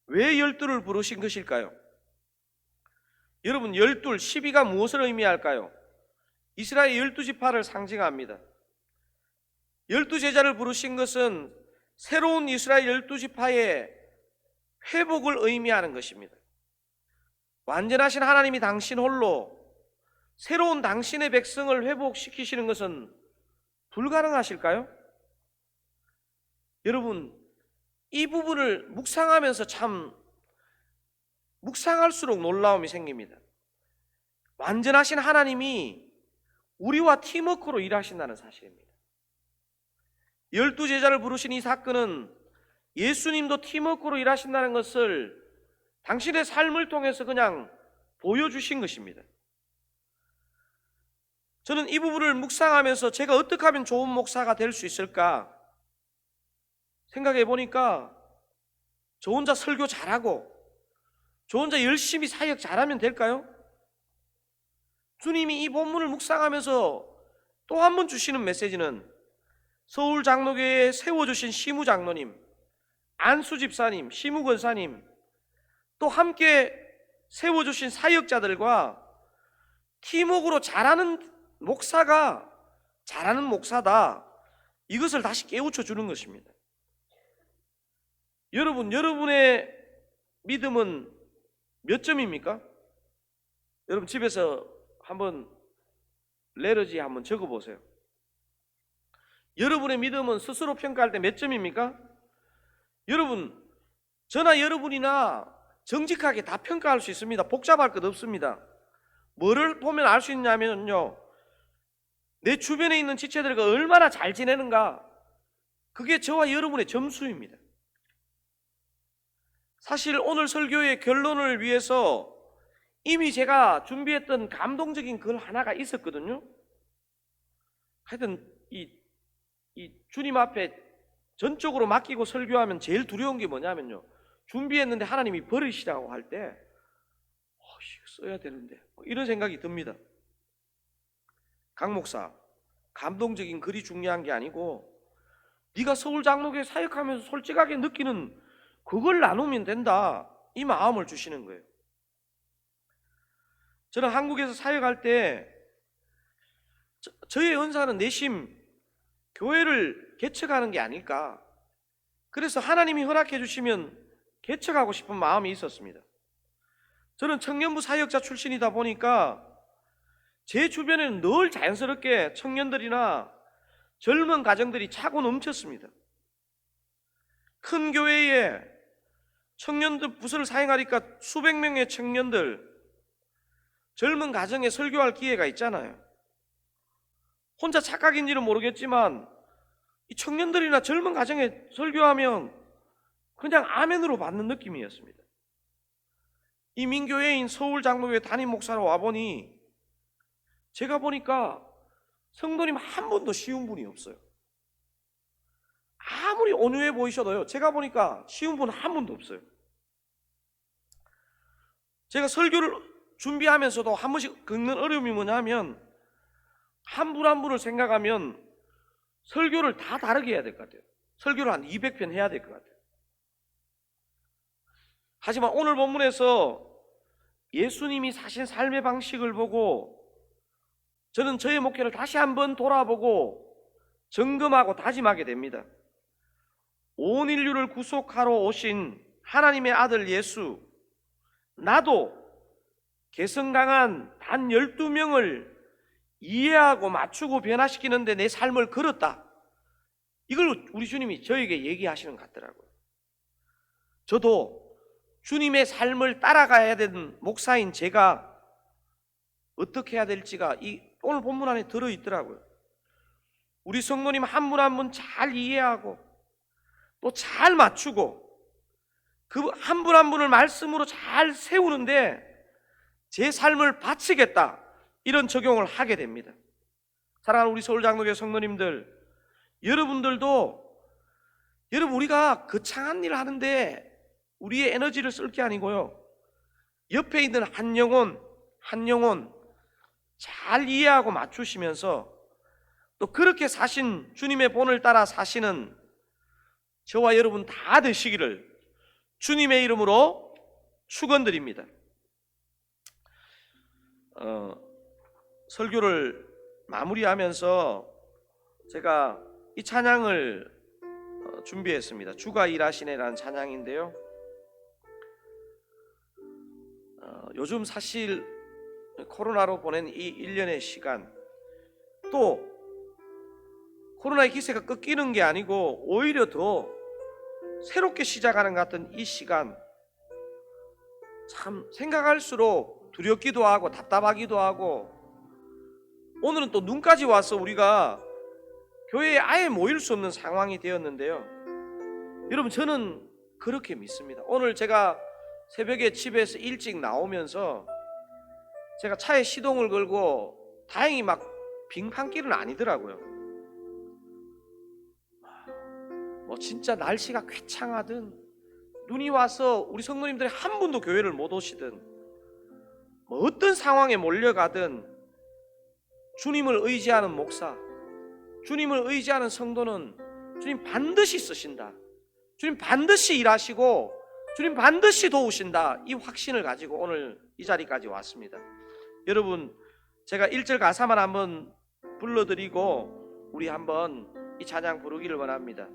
왜 12를 부르신 것일까요? 여러분 12, 12가 무엇을 의미할까요? 이스라엘 12지파를 상징합니다. 12제자를 부르신 것은 새로운 이스라엘 12지파의 회복을 의미하는 것입니다. 완전하신 하나님이 당신 홀로 새로운 당신의 백성을 회복시키시는 것은 불가능하실까요? 여러분 이 부분을 묵상하면서 참 묵상할수록 놀라움이 생깁니다. 완전하신 하나님이 우리와 팀워크로 일하신다는 사실입니다. 12제자를 부르신 이 사건은 예수님도 팀워크로 일하신다는 것을 당신의 삶을 통해서 그냥 보여주신 것입니다. 저는 이 부분을 묵상하면서 제가 어떻게 하면 좋은 목사가 될 수 있을까 생각해 보니까 저 혼자 설교 잘하고 저 혼자 열심히 사역 잘하면 될까요? 주님이 이 본문을 묵상하면서 또 한 번 주시는 메시지는 서울 장로교회에 세워주신 시무 장로님, 안수 집사님, 시무 권사님, 또 함께 세워주신 사역자들과 팀워크로 잘하는 목사가 잘하는 목사다, 이것을 다시 깨우쳐 주는 것입니다. 여러분, 여러분의 믿음은 몇 점입니까? 여러분 집에서 한번 레러지 한번 적어보세요. 여러분의 믿음은 스스로 평가할 때 몇 점입니까? 여러분, 저나 여러분이나 정직하게 다 평가할 수 있습니다. 복잡할 것 없습니다. 뭐를 보면 알 수 있냐면요, 내 주변에 있는 지체들과 얼마나 잘 지내는가, 그게 저와 여러분의 점수입니다. 사실 오늘 설교의 결론을 위해서 이미 제가 준비했던 감동적인 글 하나가 있었거든요. 하여튼 이 주님 앞에 전적으로 맡기고 설교하면 제일 두려운 게 뭐냐면요, 준비했는데 하나님이 버리시라고 할 때 이거 써야 되는데 이런 생각이 듭니다. 강 목사, 감동적인 글이 중요한 게 아니고 네가 서울 장로교회 사역하면서 솔직하게 느끼는 그걸 나누면 된다, 이 마음을 주시는 거예요. 저는 한국에서 사역할 때 저의 은사는 내심 교회를 개척하는 게 아닐까, 그래서 하나님이 허락해 주시면 개척하고 싶은 마음이 있었습니다. 저는 청년부 사역자 출신이다 보니까 제 주변에는 늘 자연스럽게 청년들이나 젊은 가정들이 차고 넘쳤습니다. 큰 교회에 청년들 부서를 사행하니까 수백 명의 청년들, 젊은 가정에 설교할 기회가 있잖아요. 혼자 착각인지는 모르겠지만 이 청년들이나 젊은 가정에 설교하면 그냥 아멘으로 받는 느낌이었습니다. 이 민교회인 서울장로교회 담임 목사로 와보니 제가 보니까 성도님 한 분도 쉬운 분이 없어요. 아무리 온유해 보이셔도요, 제가 보니까 쉬운 분 한 분도 없어요. 제가 설교를 준비하면서도 한 번씩 겪는 어려움이 뭐냐면 한 분 한 분을 생각하면 설교를 다 다르게 해야 될 것 같아요. 설교를 한 200편 해야 될 것 같아요. 하지만 오늘 본문에서 예수님이 사신 삶의 방식을 보고 저는 저의 목회를 다시 한번 돌아보고 점검하고 다짐하게 됩니다. 온 인류를 구속하러 오신 하나님의 아들 예수, 나도 개성 강한 단 12명을 이해하고 맞추고 변화시키는데 내 삶을 걸었다. 이걸 우리 주님이 저에게 얘기하시는 것 같더라고요. 저도 주님의 삶을 따라가야 되는 목사인 제가 어떻게 해야 될지가 이 오늘 본문 안에 들어있더라고요. 우리 성도님 한 분 한 분 잘 이해하고 또 잘 맞추고 그 한 분 한 분을 말씀으로 잘 세우는데 제 삶을 바치겠다, 이런 적용을 하게 됩니다. 사랑하는 우리 서울장로교회 성도님들, 여러분들도 우리가 거창한 일을 하는데 우리의 에너지를 쓸 게 아니고요, 옆에 있는 한 영혼 잘 이해하고 맞추시면서 또 그렇게 사신 주님의 본을 따라 사시는 저와 여러분 다 되시기를 주님의 이름으로 축원드립니다. 설교를 마무리하면서 제가 이 찬양을 준비했습니다. 주가 일하시네라는 찬양인데요, 요즘 사실 코로나로 보낸 이 1년의 시간, 또 코로나의 기세가 꺾이는 게 아니고 오히려 더 새롭게 시작하는 것 같은 이 시간, 참 생각할수록 두렵기도 하고 답답하기도 하고, 오늘은 또 눈까지 와서 우리가 교회에 아예 모일 수 없는 상황이 되었는데요, 여러분 저는 그렇게 믿습니다. 오늘 제가 새벽에 집에서 일찍 나오면서 제가 차에 시동을 걸고 다행히 막 빙판길은 아니더라고요. 뭐 진짜 날씨가 괴창하든 눈이 와서 우리 성도님들이 한 분도 교회를 못 오시든 뭐 어떤 상황에 몰려가든 주님을 의지하는 목사, 주님을 의지하는 성도는 주님 반드시 쓰신다, 주님 반드시 일하시고 주님 반드시 도우신다, 이 확신을 가지고 오늘 이 자리까지 왔습니다. 여러분, 제가 1절 가사만 한번 불러드리고 우리 한번 이 찬양 부르기를 원합니다.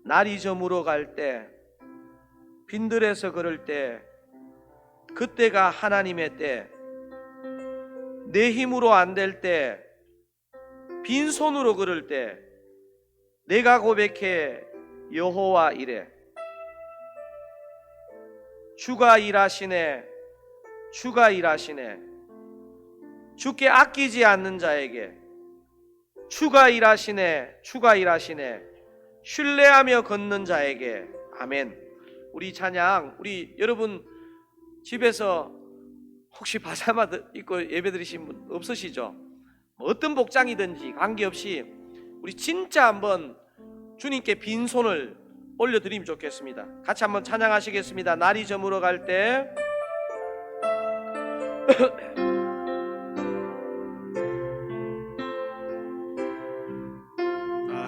날이 저물어 갈 때, 빈들에서 걸을 때, 그때가 하나님의 때, 내 힘으로 안 될 때, 빈손으로 걸을 때, 내가 고백해 여호와 이래. 주가 일하시네, 주가 일하시네. 주께 아끼지 않는 자에게 주가 일하시네, 주가 일하시네. 신뢰하며 걷는 자에게. 아멘. 우리 찬양, 우리 여러분 집에서 혹시 파자마 입고 예배 드리신 분 없으시죠? 어떤 복장이든지 관계없이 우리 진짜 한번 주님께 빈손을 올려드리면 좋겠습니다. 같이 한번 찬양하시겠습니다. 날이 저물어 갈 때.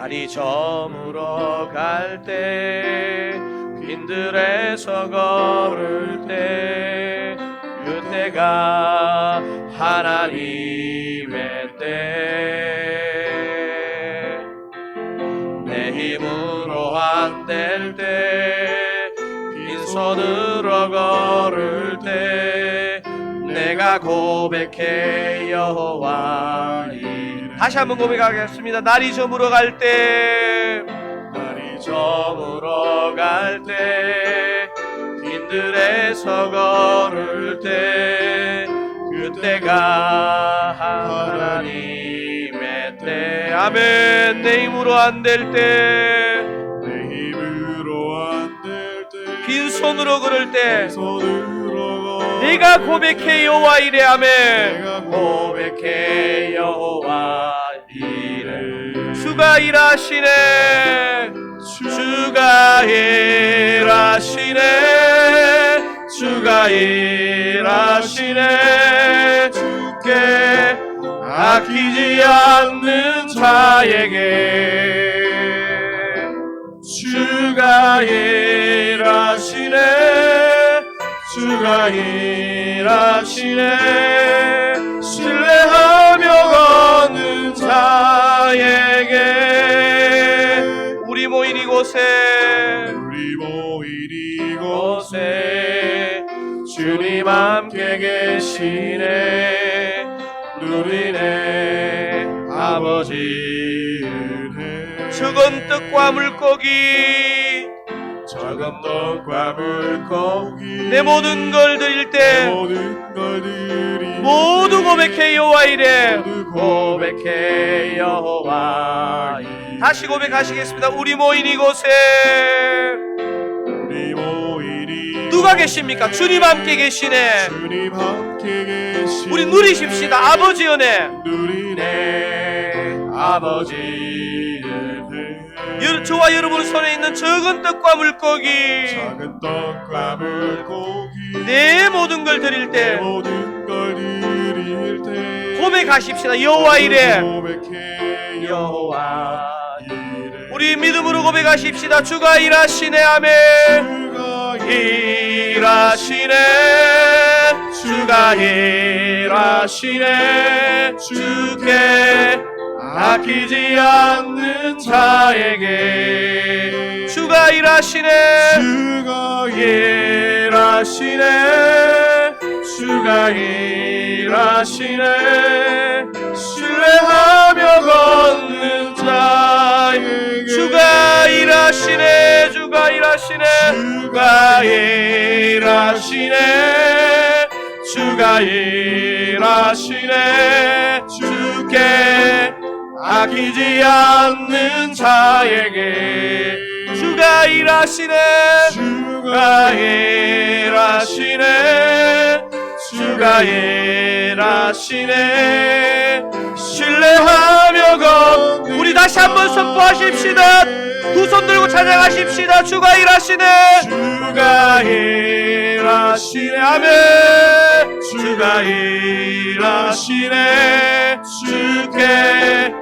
날이 저물어 갈 때, 빈들에서 걸을 때, 그때가 하나님의 때. 내 힘으로 안 될 때, 빈손으로 걸을 때, 내가 고백해 여호와 이래. 다시 한번 고백하겠습니다. 날이 저물어 갈 때, 날이 저물어 갈 때, 산들에서 걸을 때 그때가 하나님의 때. 아멘. 내 힘으로 안 될 때, 내 힘으로 안 될 때, 빈손으로 걸을 때 손으로 걸을 내가 때, 고백해 여호와 이래. 아멘. 내가 고백해 여호와 이래. 주가 일하시네. 주가 일하시네. 주가 일하시네. 주께 아끼지 않는 자에게 주가 일하시네. 주가 일하시네. 신뢰하며 걷는 자에게 우리 모인 이곳에 우리 모인 이곳에 주님 함께 계시네. 누리네 아버지 은혜. 적은 떡과 물고기, 작은 떡과 물고기, 내 모든 걸 드릴 내 때 모든 걸 드릴 모두 때 고백해 여호와 이래. 모두 고백해 여호와 이래. 다시 고백하시겠습니다. 우리 모인 이곳에 우리 모인 누가 계십니까? 주님 함께 계시네. 주님 함께 계시네. 우리 누리십시다. 아버지 은혜. 누리네 아버지 은혜. 저와 여러분 손에 있는 적은 떡과 물고기, 작은 떡과 물고기, 내 모든 걸 드릴 내 때 모든 걸 드릴 때 고백하십시다. 여호와 이래. 고백해 여호와 이래. 우리 믿음으로 고백하십시다. 주가 일하시네. 아멘. 주가 일하시네. 주가 일하시네. 주께 아끼지 않는 자에게 주가 일하시네. 주가 일하시네. 주가 일하시네. 신뢰하며 걷는 자에게 주가 일하시네. 주가 일하시네. 주가 일하시네. 주가 일하시네. 주께 아끼지 않는 자에게 주가 일하시네. 주가 일하시네. 주가 일하시네. 신뢰하며 걷는 우리 다시 한번 선포하십시다. 두 손 들고 찬양하십시다. 주가 일하시네. 주가 일하시네. 아멘. 주가 일하시네. 주께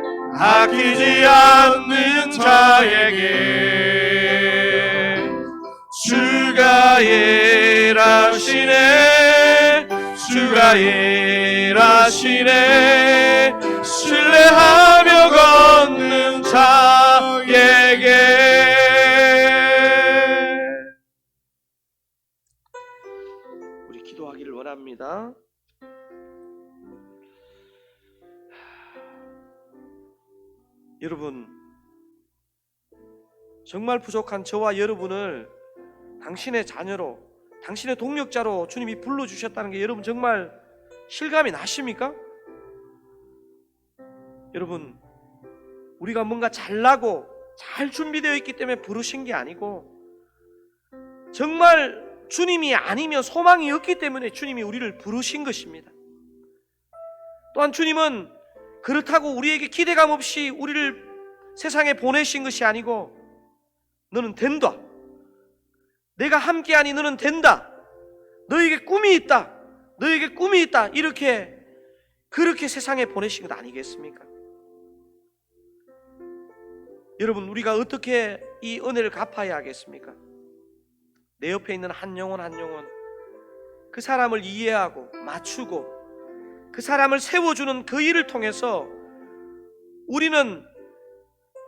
아끼지 않는 자에게 주가 일하시네. 주가 일하시네. 신뢰하며 걷는 자에게. 우리 기도하기를 원합니다. 여러분, 정말 부족한 저와 여러분을 당신의 자녀로, 당신의 동력자로 주님이 불러주셨다는 게 여러분 정말 실감이 나십니까? 여러분, 우리가 뭔가 잘나고 잘 준비되어 있기 때문에 부르신 게 아니고 정말 주님이 아니면 소망이 없기 때문에 주님이 우리를 부르신 것입니다. 또한 주님은 그렇다고 우리에게 기대감 없이 우리를 세상에 보내신 것이 아니고 너는 된다. 내가 함께하니 너는 된다. 너에게 꿈이 있다. 너에게 꿈이 있다. 이렇게 그렇게 세상에 보내신 것 아니겠습니까? 여러분, 우리가 어떻게 이 은혜를 갚아야 하겠습니까? 내 옆에 있는 한 영혼 한 영혼, 그 사람을 이해하고 맞추고 그 사람을 세워주는 그 일을 통해서 우리는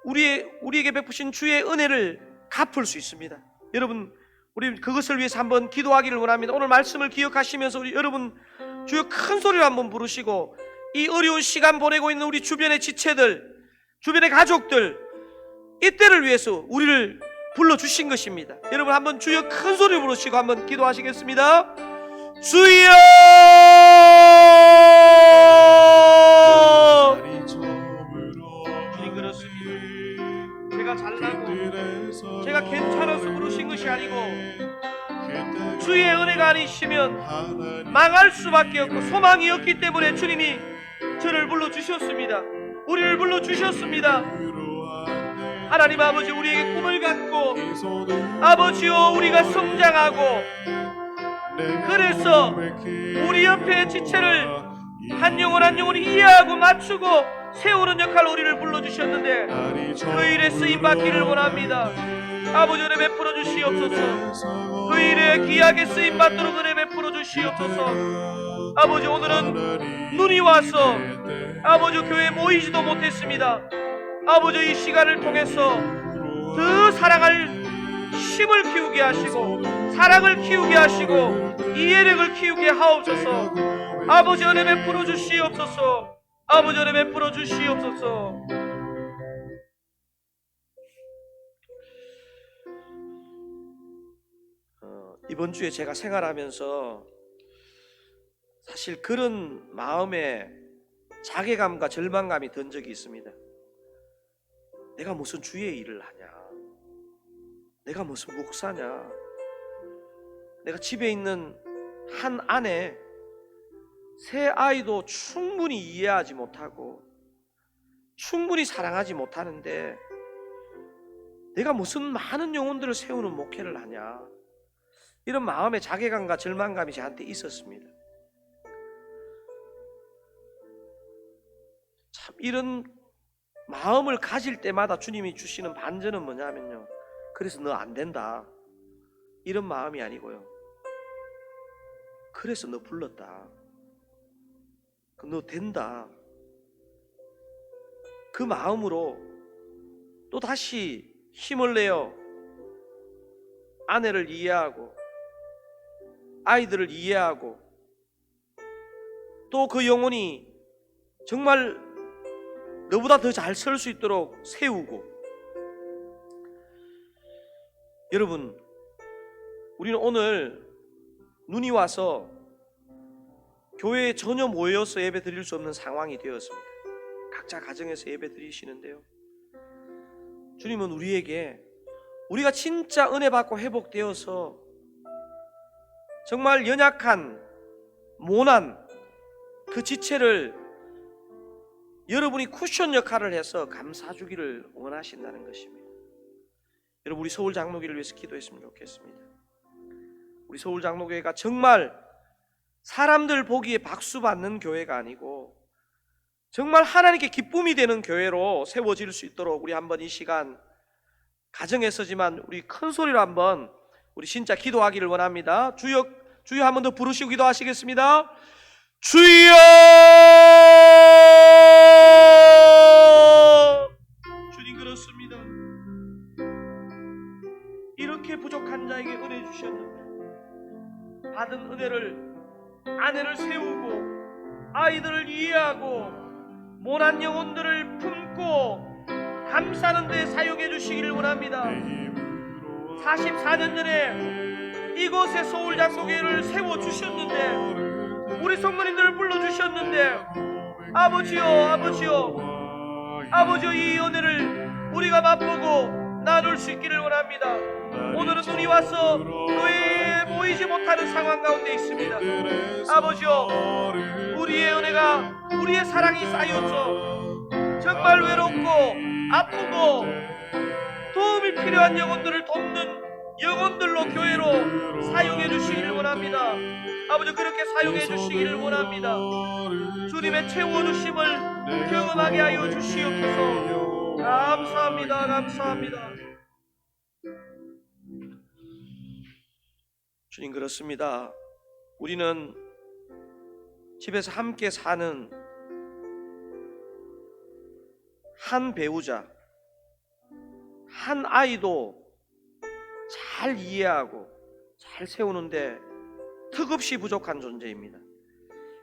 우리에게 베푸신 주의 은혜를 갚을 수 있습니다. 여러분, 우리 그것을 위해서 한번 기도하기를 원합니다. 오늘 말씀을 기억하시면서 우리 여러분 주여 큰 소리로 한번 부르시고 이 어려운 시간 보내고 있는 우리 주변의 지체들, 주변의 가족들, 이때를 위해서 우리를 불러주신 것입니다. 여러분 한번 주여 큰 소리 부르시고 한번 기도하시겠습니다. 주여! 주님 그렇습니다. 제가 잘나고 제가 괜찮아서 부르신 것이 아니고 주의 은혜가 아니시면 망할 수밖에 없고 소망이 없기 때문에 주님이 저를 불러주셨습니다. 우리를 불러주셨습니다. 하나님 아버지, 우리에게 꿈을 갖고 아버지요 우리가 성장하고 그래서 우리 옆에 지체를 한 영혼 한 영혼 이해하고 맞추고 세우는 역할로 우리를 불러주셨는데 그 일에 쓰임받기를 원합니다. 아버지 은혜 베풀어 주시옵소서. 그 일에 귀하게 쓰임받도록 은혜 베풀어 주시옵소서. 아버지 오늘은 눈이 와서 아버지 교회에 모이지도 못했습니다. 아버지 이 시간을 통해서 더 사랑할 힘을 키우게 하시고 사랑을 키우게 하시고 이해력을 키우게 하옵소서. 아버지 은혜 베풀어 주시옵소서. 아버지 은혜 베풀어 주시옵소서. 이번 주에 제가 생활하면서 사실 그런 마음에 자괴감과 절망감이 든 적이 있습니다. 내가 무슨 주의 일을 하냐? 내가 무슨 목사냐? 내가 집에 있는 한 아내 새 아이도 충분히 이해하지 못하고 충분히 사랑하지 못하는데 내가 무슨 많은 영혼들을 세우는 목회를 하냐? 이런 마음의 자괴감과 절망감이 저한테 있었습니다. 참 이런 마음을 가질 때마다 주님이 주시는 반전은 뭐냐면요, 그래서 너 안 된다 이런 마음이 아니고요, 그래서 너 불렀다, 너 된다, 그 마음으로 또 다시 힘을 내어 아내를 이해하고 아이들을 이해하고 또 그 영혼이 정말 너보다 더 잘 설 수 있도록 세우고. 여러분, 우리는 오늘 눈이 와서 교회에 전혀 모여서 예배 드릴 수 없는 상황이 되었습니다. 각자 가정에서 예배 드리시는데요, 주님은 우리에게 우리가 진짜 은혜 받고 회복되어서 정말 연약한 모난 그 지체를 여러분이 쿠션 역할을 해서 감싸주기를 원하신다는 것입니다. 여러분, 우리 서울 장로교회를 위해서 기도했으면 좋겠습니다. 우리 서울 장로교회가 정말 사람들 보기에 박수 받는 교회가 아니고 정말 하나님께 기쁨이 되는 교회로 세워질 수 있도록 우리 한번 이 시간 가정에서지만 우리 큰 소리로 한번 우리 진짜 기도하기를 원합니다. 주여, 주여 한번 더 부르시고 기도하시겠습니다. 주여! 주님 그렇습니다. 이렇게 부족한 자에게 은혜 주셨는데 받은 은혜를 아내를 세우고 아이들을 이해하고 모난 영혼들을 품고 감싸는 데 사용해 주시기를 원합니다. 44년 전에 이곳에 서울 장로교회를 세워주셨는데 우리 성도님들을 불러주셨는데 아버지요, 아버지요, 아버지요, 이 은혜를 우리가 맛보고 나눌 수 있기를 원합니다. 오늘은 눈이 와서 교회에 모이지 못하는 상황 가운데 있습니다. 아버지요, 우리의 은혜가, 우리의 사랑이 쌓여서 정말 외롭고 아프고 도움이 필요한 영혼들을 돕는 영혼들로 교회로 사용해 주시기를 원합니다. 아버지, 그렇게 사용해 주시기를 원합니다. 주님의 채워주심을 경험하게 하여 주시옵소서. 감사합니다. 감사합니다. 주님 그렇습니다. 우리는 집에서 함께 사는 한 배우자, 한 아이도 잘 이해하고 잘 세우는데 턱없이 부족한 존재입니다.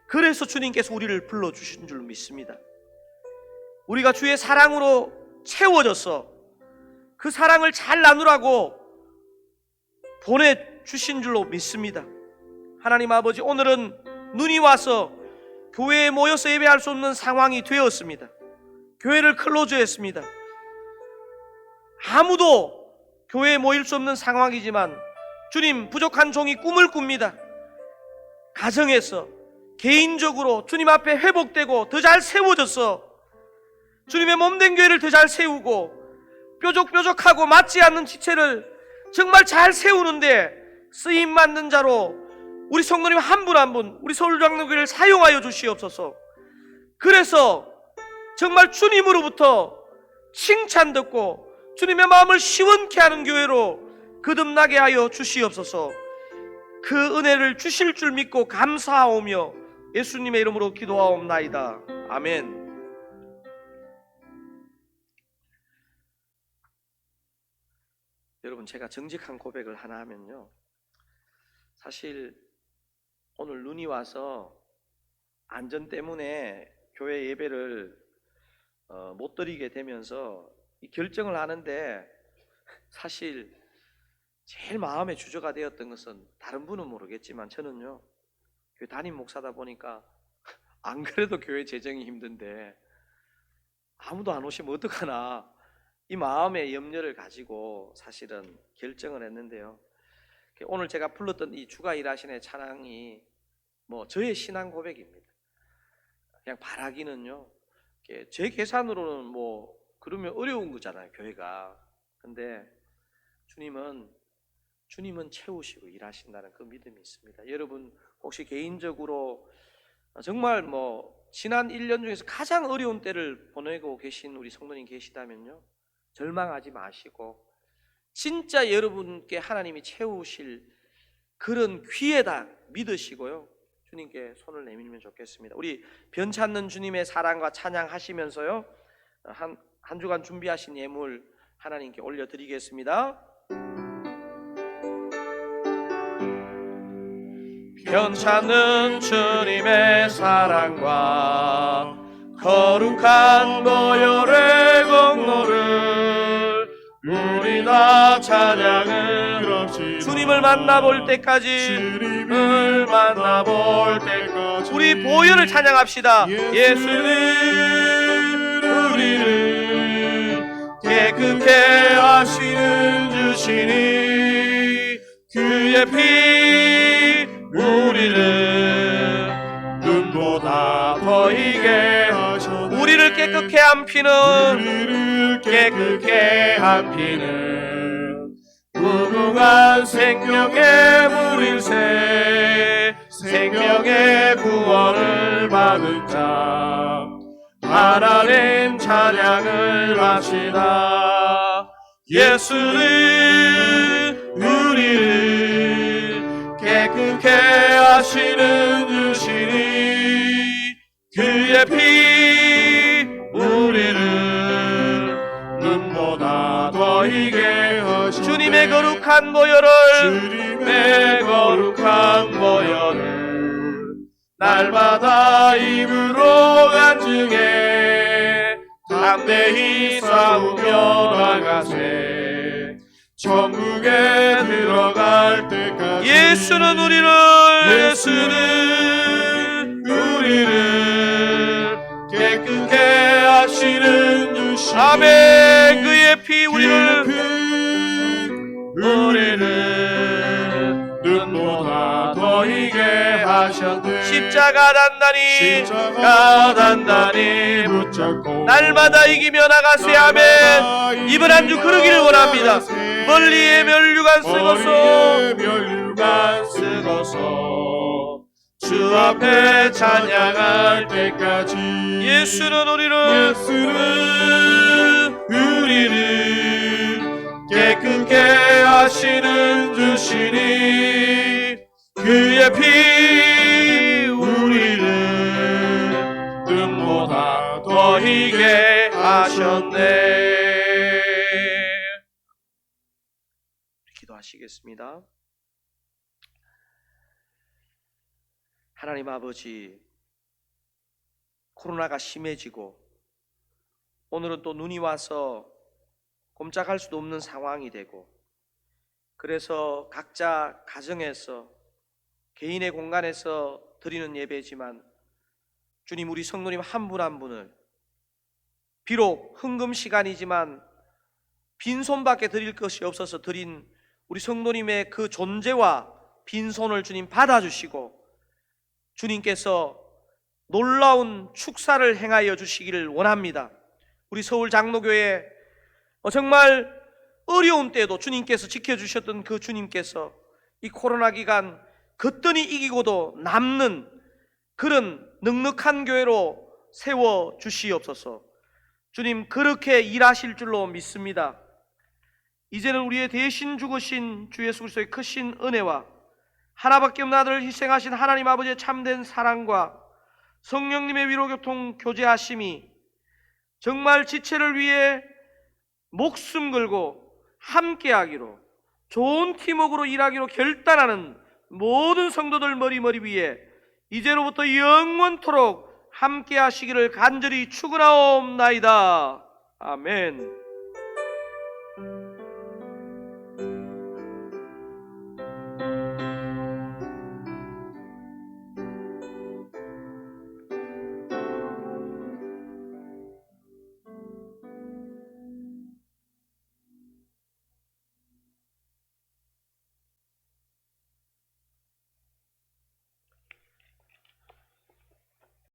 그래서 주님께서 우리를 불러주신 줄 믿습니다. 우리가 주의 사랑으로 채워져서 그 그 사랑을 잘 나누라고 보내주신 줄로 믿습니다. 하나님 아버지, 오늘은 눈이 와서 교회에 모여서 예배할 수 없는 상황이 되었습니다. 교회를 클로즈했습니다. 아무도 교회에 모일 수 없는 상황이지만 주님, 부족한 종이 꿈을 꿉니다. 가정에서 개인적으로 주님 앞에 회복되고 더 잘 세워져서 주님의 몸된 교회를 더 잘 세우고 뾰족뾰족하고 맞지 않는 지체를 정말 잘 세우는데 쓰임 받는 자로 우리 성도님 한 분 한 분 우리 서울장로교회를 사용하여 주시옵소서. 그래서 정말 주님으로부터 칭찬 듣고 주님의 마음을 시원케 하는 교회로 거듭나게 하여 주시옵소서. 그 은혜를 주실 줄 믿고 감사하오며 예수님의 이름으로 기도하옵나이다. 아멘. 여러분, 제가 정직한 고백을 하나 하면요, 사실 오늘 눈이 와서 안전 때문에 교회 예배를 못 드리게 되면서 이 결정을 하는데, 사실 제일 마음에 주저가 되었던 것은 다른 분은 모르겠지만 저는요, 교회 담임 목사다 보니까 안 그래도 교회 재정이 힘든데 아무도 안 오시면 어떡하나, 이 마음의 염려를 가지고 사실은 결정을 했는데요, 오늘 제가 불렀던 이 주가 일하시네 찬양이 저의 신앙 고백입니다. 그냥 바라기는요, 제 계산으로는 그러면 어려운 거잖아요, 교회가. 근데 주님은 채우시고 일하신다는 그 믿음이 있습니다. 여러분, 혹시 개인적으로 정말 지난 1년 중에서 가장 어려운 때를 보내고 계신 우리 성도님 계시다면요, 절망하지 마시고 진짜 여러분께 하나님이 채우실 그런 기회다 믿으시고요, 주님께 손을 내밀면 좋겠습니다. 우리 변찮는 주님의 사랑과 찬양하시면서요, 한 주간 준비하신 예물 하나님께 올려드리겠습니다. 변찮는 주님의 사랑과 거룩한 보혈의 공로를 우리 다 찬양을 주님을 만나볼 때까지 우리 보혈을 찬양합시다. 예수는 우리를 깨끗게 하시는 주시니 그의 피 우리를 눈보다 더 희게 하셨네. 우리를 깨끗게 한 피는 무궁한 생명의 물일세. 생명의 구원을 받은 자 하나님 찬양을 합시다. 예수는 우리를 깨끗게 하시는 주시니 그의 피 우리를 눈보다 더 희게 하시네. 주님의 거룩한 보혈을 날마다 입으로 간증해 담대히 싸우며 나가세. 천국에 들어갈 때까지 예수는 우리를 깨끗게 하시는 주시니 아멘. 그의 피 우리를 눈보다 더 희게 하셨네. 십자가 단단히 붙잡고 날마다 이기며 나가세. 아멘. 이번 한 주 그러기를 원합니다. 멀리에 멸류관 쓰고서 주 앞에 찬양할 때까지 예수는 우리를 깨끗게 하시는 주시니 그의 피 우리를 눈보다 더 희게 하셨네. 기도하시겠습니다. 하나님 아버지, 코로나가 심해지고 오늘은 또 눈이 와서 꼼짝할 수도 없는 상황이 되고, 그래서 각자 가정에서 개인의 공간에서 드리는 예배지만 주님, 우리 성도님 한 분 한 분을 비록 헌금 시간이지만 빈손밖에 드릴 것이 없어서 드린 우리 성도님의 그 존재와 빈손을 주님 받아주시고 주님께서 놀라운 축사를 행하여 주시기를 원합니다. 우리 서울 장로교회 정말 어려운 때에도 주님께서 지켜주셨던 그 주님께서 이 코로나 기간 거뜬히 이기고도 남는 그런 넉넉한 교회로 세워주시옵소서. 주님, 그렇게 일하실 줄로 믿습니다. 이제는 우리의 대신 죽으신 주 예수 그리스도의 크신 은혜와 하나밖에 없는 아들을 희생하신 하나님 아버지의 참된 사랑과 성령님의 위로교통 교제하심이 정말 지체를 위해 목숨 걸고 함께하기로, 좋은 팀워크로 일하기로 결단하는 모든 성도들 머리 위에 이제로부터 영원토록 함께하시기를 간절히 축원하옵나이다. 아멘.